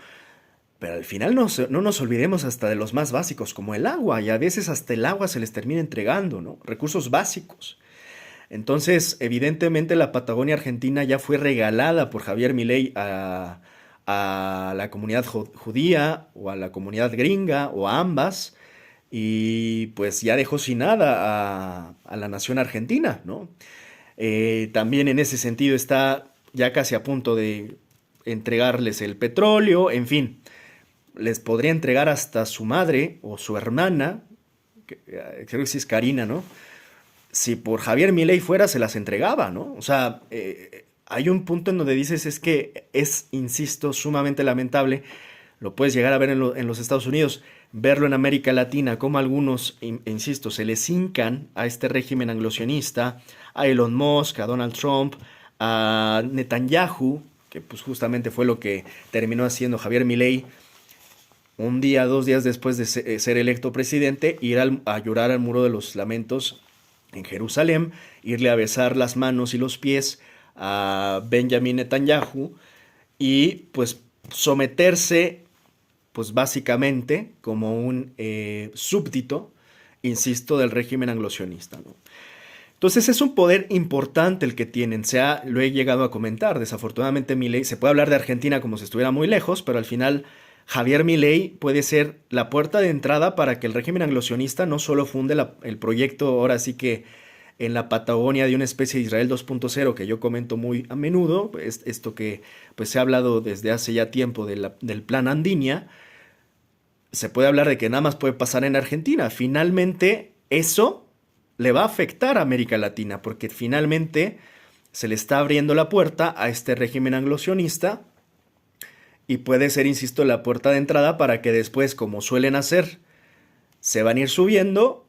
pero al final no nos olvidemos hasta de los más básicos, como el agua, y a veces hasta el agua se les termina entregando, ¿no? Recursos básicos. Entonces, evidentemente la Patagonia Argentina ya fue regalada por Javier Milei a la comunidad judía o a la comunidad gringa o a ambas y pues ya dejó sin nada a la nación argentina, ¿no? También en ese sentido está ya casi a punto de entregarles el petróleo, en fin, les podría entregar hasta su madre o su hermana, creo que sí es Karina, ¿no? Si por Javier Milei fuera, se las entregaba, ¿no? O sea, hay un punto en donde dices es que es, insisto, sumamente lamentable, lo puedes llegar a ver en los Estados Unidos, verlo en América Latina, como algunos, insisto, se les hincan a este régimen anglosionista, a Elon Musk, a Donald Trump, a Netanyahu, que pues justamente fue lo que terminó haciendo Javier Milei un día, 2 días después de ser electo presidente, ir a llorar al Muro de los Lamentos en Jerusalén, irle a besar las manos y los pies a Benjamin Netanyahu y pues someterse pues básicamente como un súbdito, insisto, del régimen anglosionista, ¿no? Entonces es un poder importante el que tienen, lo he llegado a comentar, desafortunadamente Milei, se puede hablar de Argentina como si estuviera muy lejos, pero al final Javier Milei puede ser la puerta de entrada para que el régimen anglosionista no solo funde el proyecto, ahora sí que en la Patagonia de una especie de Israel 2.0 que yo comento muy a menudo, esto que pues se ha hablado desde hace ya tiempo del plan Andinia, se puede hablar de que nada más puede pasar en Argentina. Finalmente eso le va a afectar a América Latina porque finalmente se le está abriendo la puerta a este régimen anglosionista y puede ser, insisto, la puerta de entrada para que después, como suelen hacer, se van a ir subiendo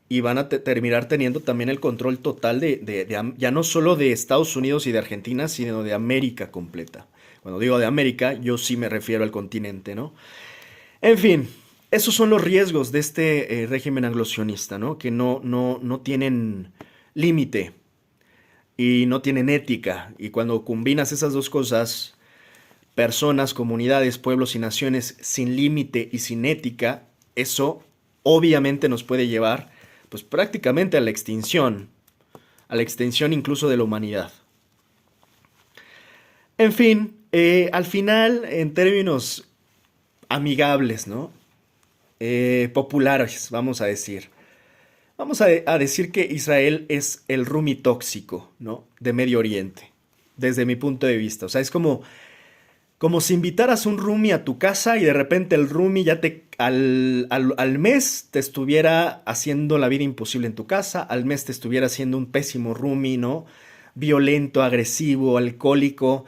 y van a terminar teniendo también el control total ya no solo de Estados Unidos y de Argentina, sino de América completa. Cuando digo de América, yo sí me refiero al continente, ¿no? En fin, esos son los riesgos de este régimen anglosionista, ¿no? Que no tienen límite y no tienen ética. Y cuando combinas esas dos cosas, personas, comunidades, pueblos y naciones sin límite y sin ética, eso obviamente nos puede llevar pues prácticamente a la extinción incluso de la humanidad. En fin, al final, en términos amigables, ¿no? Populares, vamos a decir. Vamos a decir que Israel es el roomie tóxico, ¿no? De Medio Oriente, desde mi punto de vista. O sea, es como si invitaras un roomie a tu casa y de repente el roomie ya al mes te estuviera haciendo la vida imposible en tu casa, al mes te estuviera haciendo un pésimo roomie, ¿no? Violento, agresivo, alcohólico,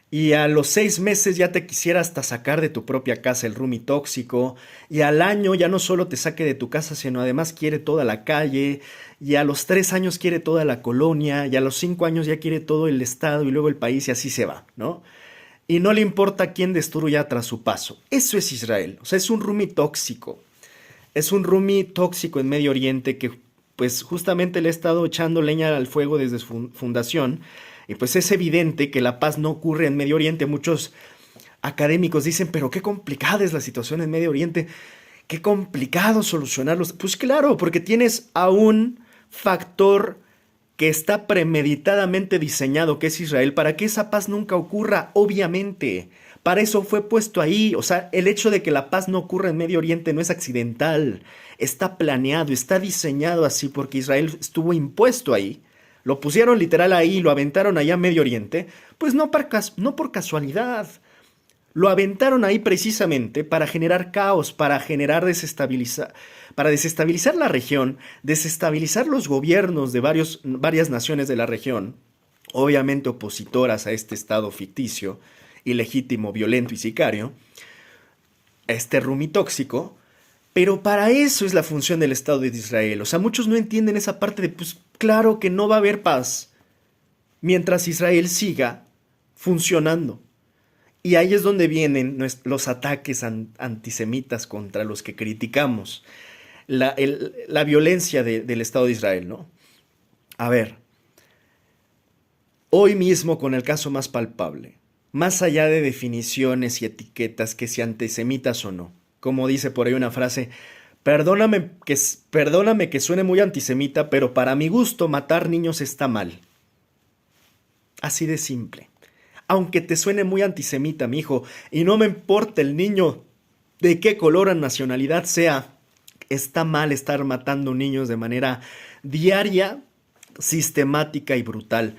y a los 6 meses ya te quisiera hasta sacar de tu propia casa el roomie tóxico, y al año ya no solo te saque de tu casa, sino además quiere toda la calle, y a los 3 años quiere toda la colonia, y a los 5 años ya quiere todo el estado y luego el país y así se va, ¿no? Y no le importa quién destruya tras su paso. Eso es Israel. O sea, es un roomie tóxico. Es un roomie tóxico en Medio Oriente que pues justamente le ha estado echando leña al fuego desde su fundación. Y pues es evidente que la paz no ocurre en Medio Oriente. Muchos académicos dicen, pero qué complicada es la situación en Medio Oriente. Qué complicado solucionarlos. Pues claro, porque tienes a un factor que está premeditadamente diseñado, que es Israel, para que esa paz nunca ocurra, obviamente. Para eso fue puesto ahí. O sea, el hecho de que la paz no ocurra en Medio Oriente no es accidental. Está planeado, está diseñado así porque Israel estuvo impuesto ahí. Lo pusieron literal ahí, lo aventaron allá a Medio Oriente. Pues no por casualidad. Lo aventaron ahí precisamente para generar caos, para desestabilizar la región, desestabilizar los gobiernos de varias naciones de la región, obviamente opositoras a este estado ficticio, ilegítimo, violento y sicario, este roomie tóxico, pero para eso es la función del Estado de Israel. O sea, muchos no entienden esa parte de, pues claro que no va a haber paz mientras Israel siga funcionando. Y ahí es donde vienen los ataques antisemitas contra los que criticamos la violencia del Estado de Israel, ¿no? A ver, hoy mismo con el caso más palpable, más allá de definiciones y etiquetas que si antisemitas o no, como dice por ahí una frase, Perdóname que suene muy antisemita, pero para mi gusto matar niños está mal. Así de simple. Aunque te suene muy antisemita, mi hijo, y no me importa el niño de qué color o nacionalidad sea, está mal estar matando niños de manera diaria, sistemática y brutal.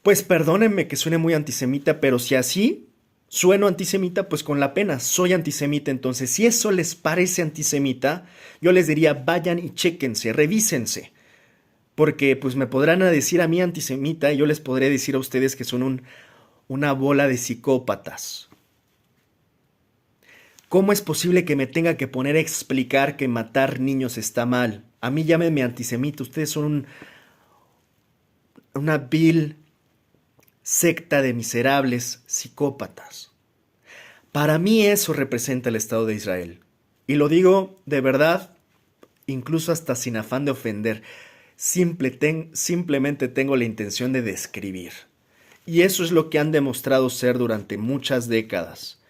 Pues perdónenme que suene muy antisemita, pero si así sueno antisemita, pues con la pena soy antisemita. Entonces, si eso les parece antisemita, yo les diría, vayan y chéquense, revísense. Porque pues me podrán decir a mí antisemita y yo les podré decir a ustedes que son una bola de psicópatas. ¿Cómo es posible que me tenga que poner a explicar que matar niños está mal? A mí llámenme antisemita, ustedes son una vil secta de miserables psicópatas. Para mí eso representa el Estado de Israel. Y lo digo de verdad, incluso hasta sin afán de ofender. Simplemente tengo la intención de describir. Y eso es lo que han demostrado ser durante muchas décadas.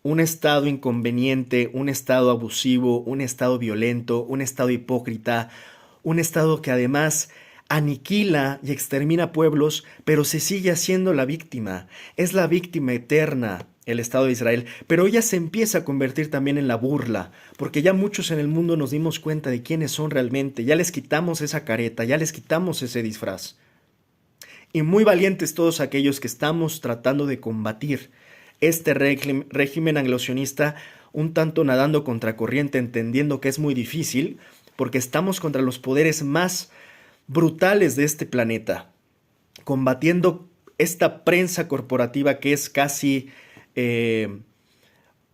Un Estado inconveniente, un Estado abusivo, un Estado violento, un Estado hipócrita, un Estado que además aniquila y extermina pueblos, pero se sigue haciendo la víctima. Es la víctima eterna el Estado de Israel, pero ella se empieza a convertir también en la burla, porque ya muchos en el mundo nos dimos cuenta de quiénes son realmente, ya les quitamos esa careta, ya les quitamos ese disfraz. Y muy valientes todos aquellos que estamos tratando de combatir este régimen anglosionista, un tanto nadando contracorriente, entendiendo que es muy difícil, porque estamos contra los poderes más brutales de este planeta, combatiendo esta prensa corporativa que es casi,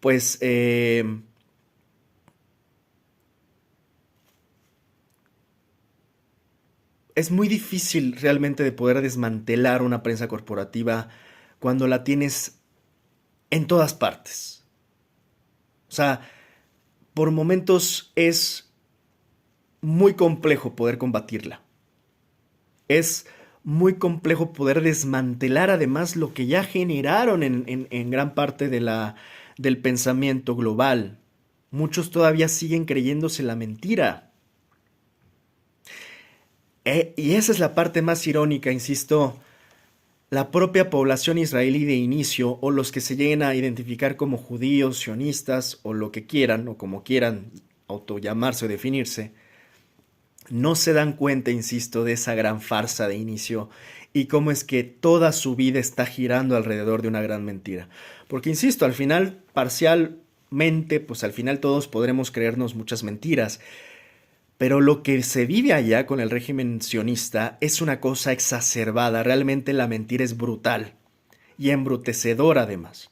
pues, es muy difícil realmente de poder desmantelar una prensa corporativa cuando la tienes en todas partes. O sea, por momentos es muy complejo poder combatirla. Es muy complejo poder desmantelar además lo que ya generaron en gran parte del pensamiento global. Muchos todavía siguen creyéndose la mentira. Y esa es la parte más irónica, insisto. La propia población israelí de inicio, o los que se lleguen a identificar como judíos, sionistas, o lo que quieran, o como quieran autollamarse o definirse, no se dan cuenta, insisto, de esa gran farsa de inicio y cómo es que toda su vida está girando alrededor de una gran mentira. Porque, insisto, al final, parcialmente, pues al final todos podremos creernos muchas mentiras. Pero lo que se vive allá con el régimen sionista es una cosa exacerbada. Realmente la mentira es brutal y embrutecedora además.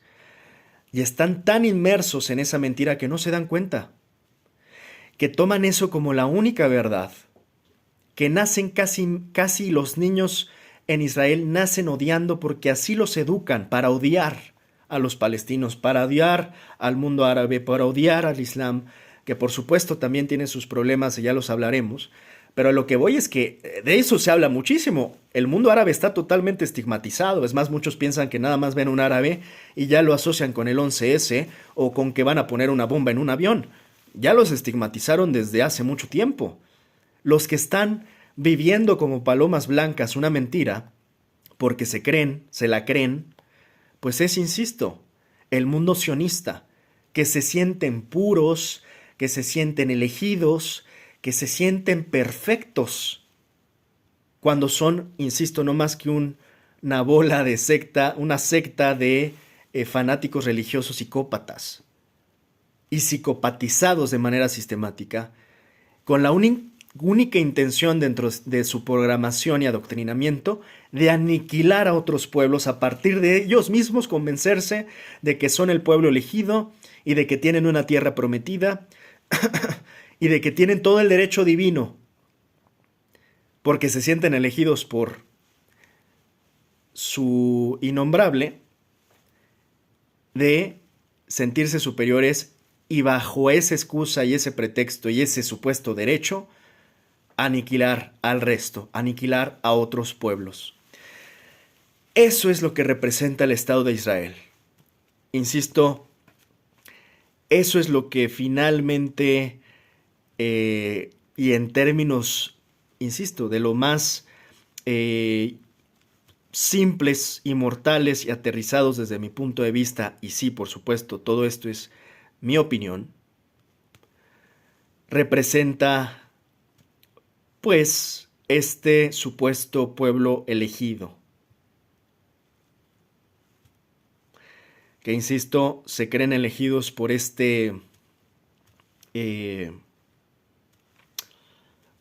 Y están tan inmersos en esa mentira que no se dan cuenta. Que toman eso como la única verdad. Que nacen casi los niños en Israel nacen odiando porque así los educan para odiar a los palestinos, para odiar al mundo árabe, para odiar al Islam, que por supuesto también tiene sus problemas y ya los hablaremos, pero a lo que voy es que de eso se habla muchísimo. El mundo árabe está totalmente estigmatizado, es más, muchos piensan que nada más ven un árabe y ya lo asocian con el 11S o con que van a poner una bomba en un avión. Ya los estigmatizaron desde hace mucho tiempo. Los que están viviendo como palomas blancas una mentira, porque se la creen, pues es, insisto, el mundo sionista, que se sienten puros, que se sienten elegidos, que se sienten perfectos, cuando son, insisto, no más que una bola de secta, una secta de fanáticos religiosos psicópatas y psicopatizados de manera sistemática, con la única intención dentro de su programación y adoctrinamiento de aniquilar a otros pueblos a partir de ellos mismos convencerse de que son el pueblo elegido y de que tienen una tierra prometida y de que tienen todo el derecho divino porque se sienten elegidos por su innombrable de sentirse superiores y bajo esa excusa y ese pretexto y ese supuesto derecho aniquilar al resto, aniquilar a otros pueblos. Eso es lo que representa el Estado de Israel. Insisto, eso es lo que finalmente y en términos, insisto, de lo más simples y mortales y aterrizados desde mi punto de vista, y sí, por supuesto, todo esto es mi opinión, representa pues este supuesto pueblo elegido, que insisto, se creen elegidos por este eh,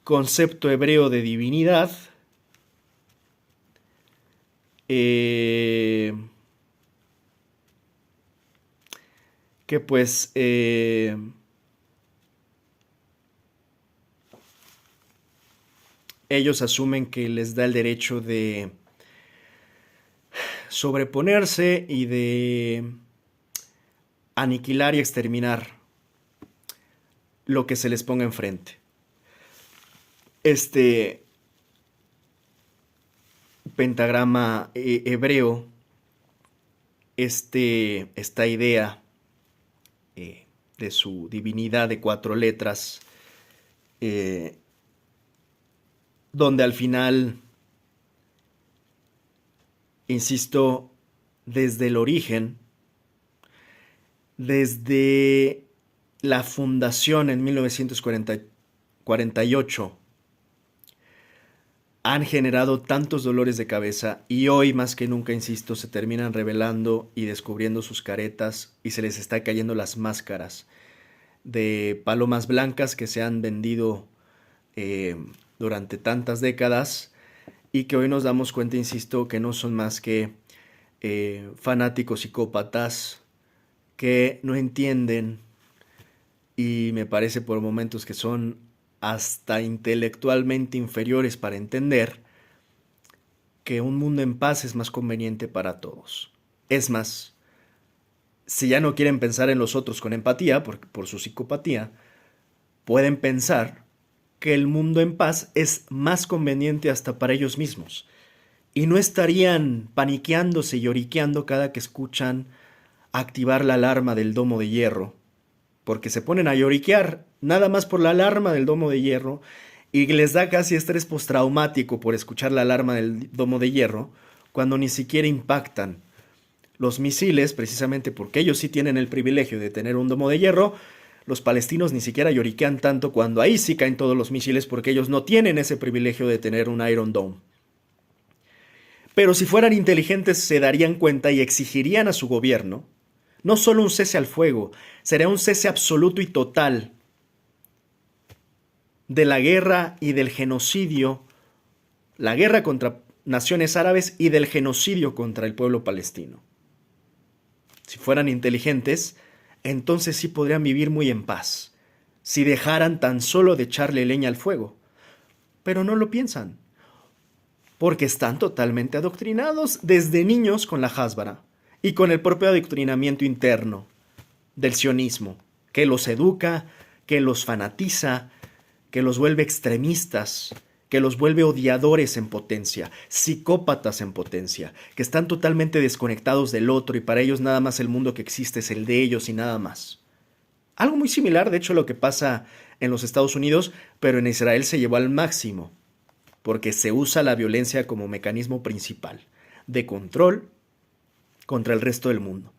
concepto hebreo de divinidad, eh, que pues ellos asumen que les da el derecho de sobreponerse y de aniquilar y exterminar lo que se les ponga enfrente. Este pentagrama hebreo, esta idea de su divinidad de 4 letras, donde al final, insisto, desde el origen, desde la fundación en 1948, han generado tantos dolores de cabeza y hoy más que nunca, insisto, se terminan revelando y descubriendo sus caretas y se les está cayendo las máscaras de palomas blancas que se han vendido durante tantas décadas y que hoy nos damos cuenta, insisto, que no son más que fanáticos psicópatas que no entienden, y me parece por momentos que son hasta intelectualmente inferiores para entender que un mundo en paz es más conveniente para todos. Es más, si ya no quieren pensar en los otros con empatía, por su psicopatía, pueden pensar que el mundo en paz es más conveniente hasta para ellos mismos. Y no estarían paniqueándose y lloriqueando cada que escuchan activar la alarma del domo de hierro, porque se ponen a lloriquear nada más por la alarma del domo de hierro y les da casi estrés postraumático por escuchar la alarma del domo de hierro cuando ni siquiera impactan los misiles, precisamente porque ellos sí tienen el privilegio de tener un domo de hierro. Los palestinos ni siquiera lloriquean tanto cuando ahí sí caen todos los misiles porque ellos no tienen ese privilegio de tener un Iron Dome. Pero si fueran inteligentes se darían cuenta y exigirían a su gobierno no solo un cese al fuego, sería un cese absoluto y total de la guerra y del genocidio, la guerra contra naciones árabes y del genocidio contra el pueblo palestino. Si fueran inteligentes, entonces sí podrían vivir muy en paz, si dejaran tan solo de echarle leña al fuego. Pero no lo piensan, porque están totalmente adoctrinados desde niños con la Hasbara y con el propio adoctrinamiento interno del sionismo, que los educa, que los fanatiza, que los vuelve extremistas, que los vuelve odiadores en potencia, psicópatas en potencia, que están totalmente desconectados del otro y para ellos nada más el mundo que existe es el de ellos y nada más. Algo muy similar, de hecho, a lo que pasa en los Estados Unidos, pero en Israel se llevó al máximo, porque se usa la violencia como mecanismo principal de control contra el resto del mundo.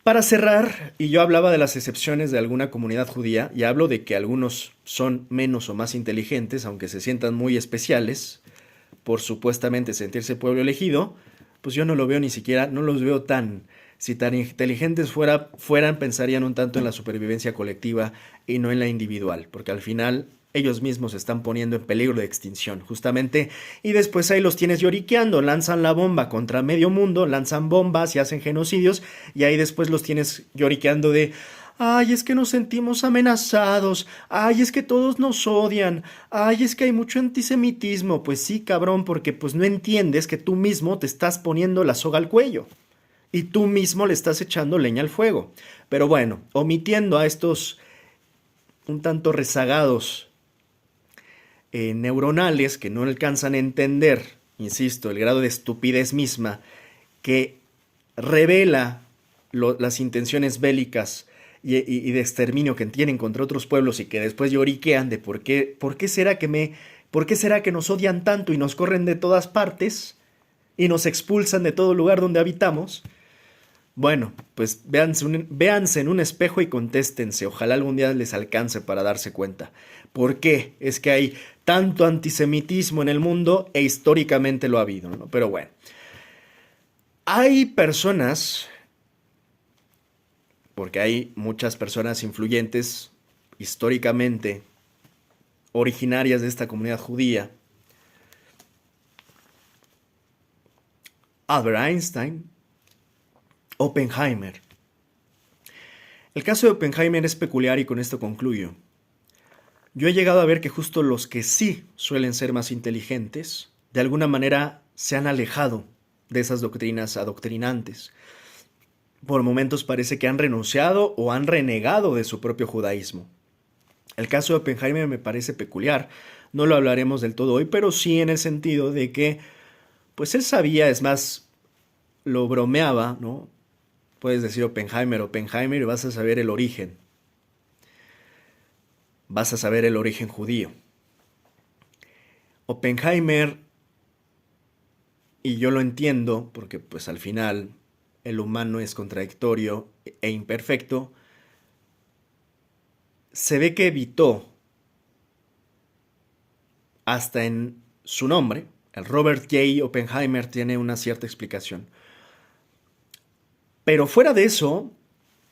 Para cerrar, y yo hablaba de las excepciones de alguna comunidad judía, y hablo de que algunos son menos o más inteligentes, aunque se sientan muy especiales, por supuestamente sentirse pueblo elegido, pues yo no lo veo ni siquiera, no los veo tan, si tan inteligentes fueran, pensarían un tanto en la supervivencia colectiva y no en la individual, porque al final ellos mismos se están poniendo en peligro de extinción, justamente, y después ahí los tienes lloriqueando, lanzan la bomba contra medio mundo, lanzan bombas y hacen genocidios, y ahí después los tienes lloriqueando de, ay, es que nos sentimos amenazados, ay, es que todos nos odian, ay, es que hay mucho antisemitismo. Pues sí, cabrón, porque pues no entiendes que tú mismo te estás poniendo la soga al cuello, y tú mismo le estás echando leña al fuego. Pero bueno, omitiendo a estos un tanto rezagados neuronales que no alcanzan a entender, insisto, el grado de estupidez misma que revela las intenciones bélicas y de exterminio que tienen contra otros pueblos y que después lloriquean de por qué será que nos odian tanto y nos corren de todas partes y nos expulsan de todo lugar donde habitamos. Bueno, pues véanse en un espejo y contéstense. Ojalá algún día les alcance para darse cuenta. ¿Por qué? Es que hay tanto antisemitismo en el mundo e históricamente lo ha habido, ¿no? Pero bueno, hay personas, porque hay muchas personas influyentes históricamente originarias de esta comunidad judía. Albert Einstein, Oppenheimer. El caso de Oppenheimer es peculiar y con esto concluyo. Yo he llegado a ver que justo los que sí suelen ser más inteligentes, de alguna manera se han alejado de esas doctrinas adoctrinantes. Por momentos parece que han renunciado o han renegado de su propio judaísmo. El caso de Oppenheimer me parece peculiar. No lo hablaremos del todo hoy, pero sí en el sentido de que, pues él sabía, es más, lo bromeaba, ¿no? Puedes decir Oppenheimer, Oppenheimer y vas a saber el origen. Vas a saber el origen judío. Oppenheimer, y yo lo entiendo, porque pues al final el humano es contradictorio e imperfecto, se ve que evitó, hasta en su nombre, el Robert J. Oppenheimer tiene una cierta explicación. Pero fuera de eso,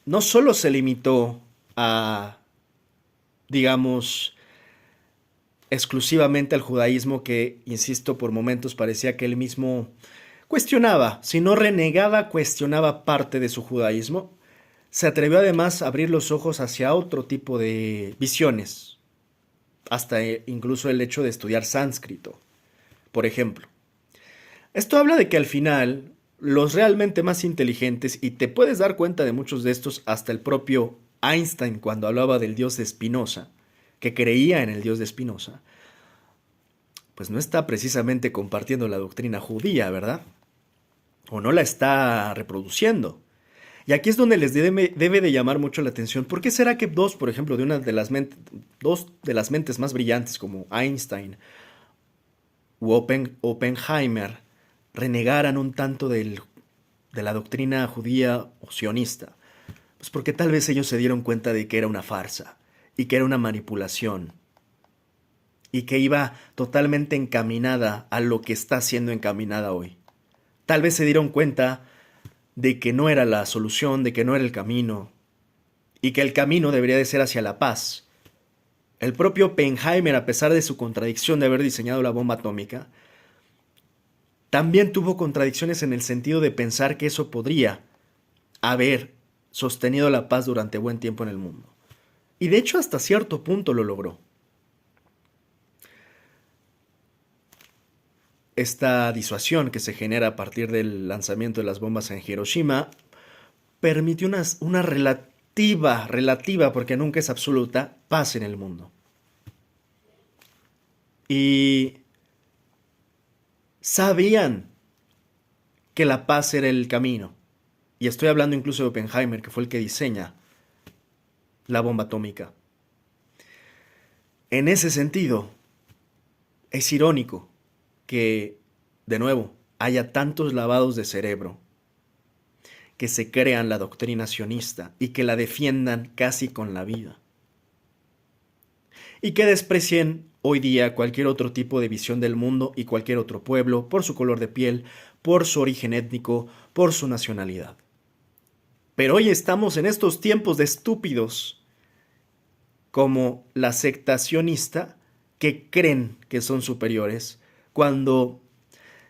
no solo se limitó a, digamos, exclusivamente al judaísmo que, insisto, por momentos parecía que él mismo cuestionaba, si no renegaba, cuestionaba parte de su judaísmo. Se atrevió además a abrir los ojos hacia otro tipo de visiones, hasta incluso el hecho de estudiar sánscrito, por ejemplo. Esto habla de que al final los realmente más inteligentes, y te puedes dar cuenta de muchos de estos, hasta el propio Einstein cuando hablaba del Dios de Spinoza, que creía en el Dios de Spinoza, pues no está precisamente compartiendo la doctrina judía, ¿verdad? O no la está reproduciendo. Y aquí es donde les debe de llamar mucho la atención. ¿Por qué será que dos, por ejemplo, dos de las mentes más brillantes como Einstein u Oppenheimer renegaran un tanto de la doctrina judía o sionista? Pues porque tal vez ellos se dieron cuenta de que era una farsa y que era una manipulación y que iba totalmente encaminada a lo que está siendo encaminada hoy. Tal vez se dieron cuenta de que no era la solución, de que no era el camino, y que el camino debería de ser hacia la paz. El propio Oppenheimer, a pesar de su contradicción de haber diseñado la bomba atómica, también tuvo contradicciones en el sentido de pensar que eso podría haber sostenido la paz durante buen tiempo en el mundo. Y de hecho hasta cierto punto lo logró. Esta disuasión que se genera a partir del lanzamiento de las bombas en Hiroshima permitió una relativa, porque nunca es absoluta, paz en el mundo. Y sabían que la paz era el camino. Y estoy hablando incluso de Oppenheimer, que fue el que diseña la bomba atómica. En ese sentido, es irónico que, de nuevo, haya tantos lavados de cerebro que se crean la doctrina sionista y que la defiendan casi con la vida. Y que desprecien hoy día cualquier otro tipo de visión del mundo y cualquier otro pueblo por su color de piel, por su origen étnico, por su nacionalidad. Pero hoy estamos en estos tiempos de estúpidos como la secta sionista que creen que son superiores, cuando,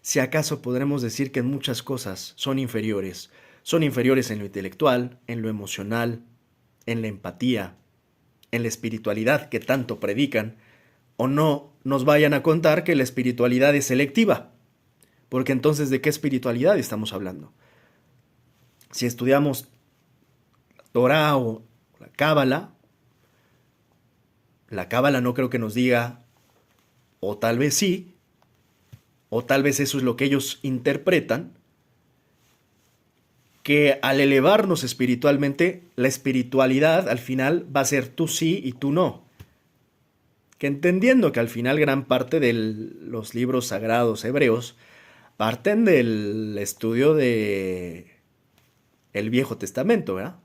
si acaso podremos decir que en muchas cosas son inferiores. Son inferiores en lo intelectual, en lo emocional, en la empatía, en la espiritualidad que tanto predican, o no nos vayan a contar que la espiritualidad es selectiva, porque entonces ¿de qué espiritualidad estamos hablando? Si estudiamos la Torah o la Cábala no creo que nos diga, o tal vez sí, o tal vez eso es lo que ellos interpretan, que al elevarnos espiritualmente, la espiritualidad al final va a ser tú sí y tú no. Que entendiendo que al final gran parte de los libros sagrados hebreos parten del estudio de el Viejo Testamento, ¿verdad?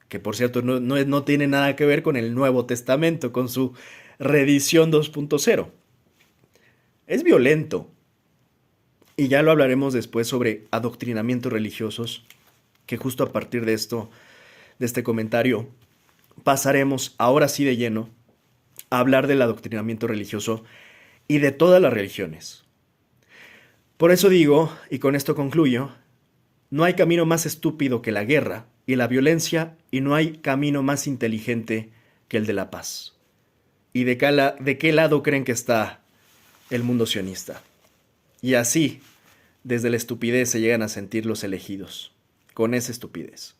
Que por cierto no tiene nada que ver con el Nuevo Testamento, con su reedición 2.0. Es violento. Y ya lo hablaremos después sobre adoctrinamientos religiosos, que justo a partir de esto, de este comentario, pasaremos ahora sí de lleno a hablar del adoctrinamiento religioso y de todas las religiones. Por eso digo, y con esto concluyo, no hay camino más estúpido que la guerra y la violencia, y no hay camino más inteligente que el de la paz. ¿Y de qué lado creen que está el mundo sionista? Y así, desde la estupidez se llegan a sentir los elegidos, con esa estupidez.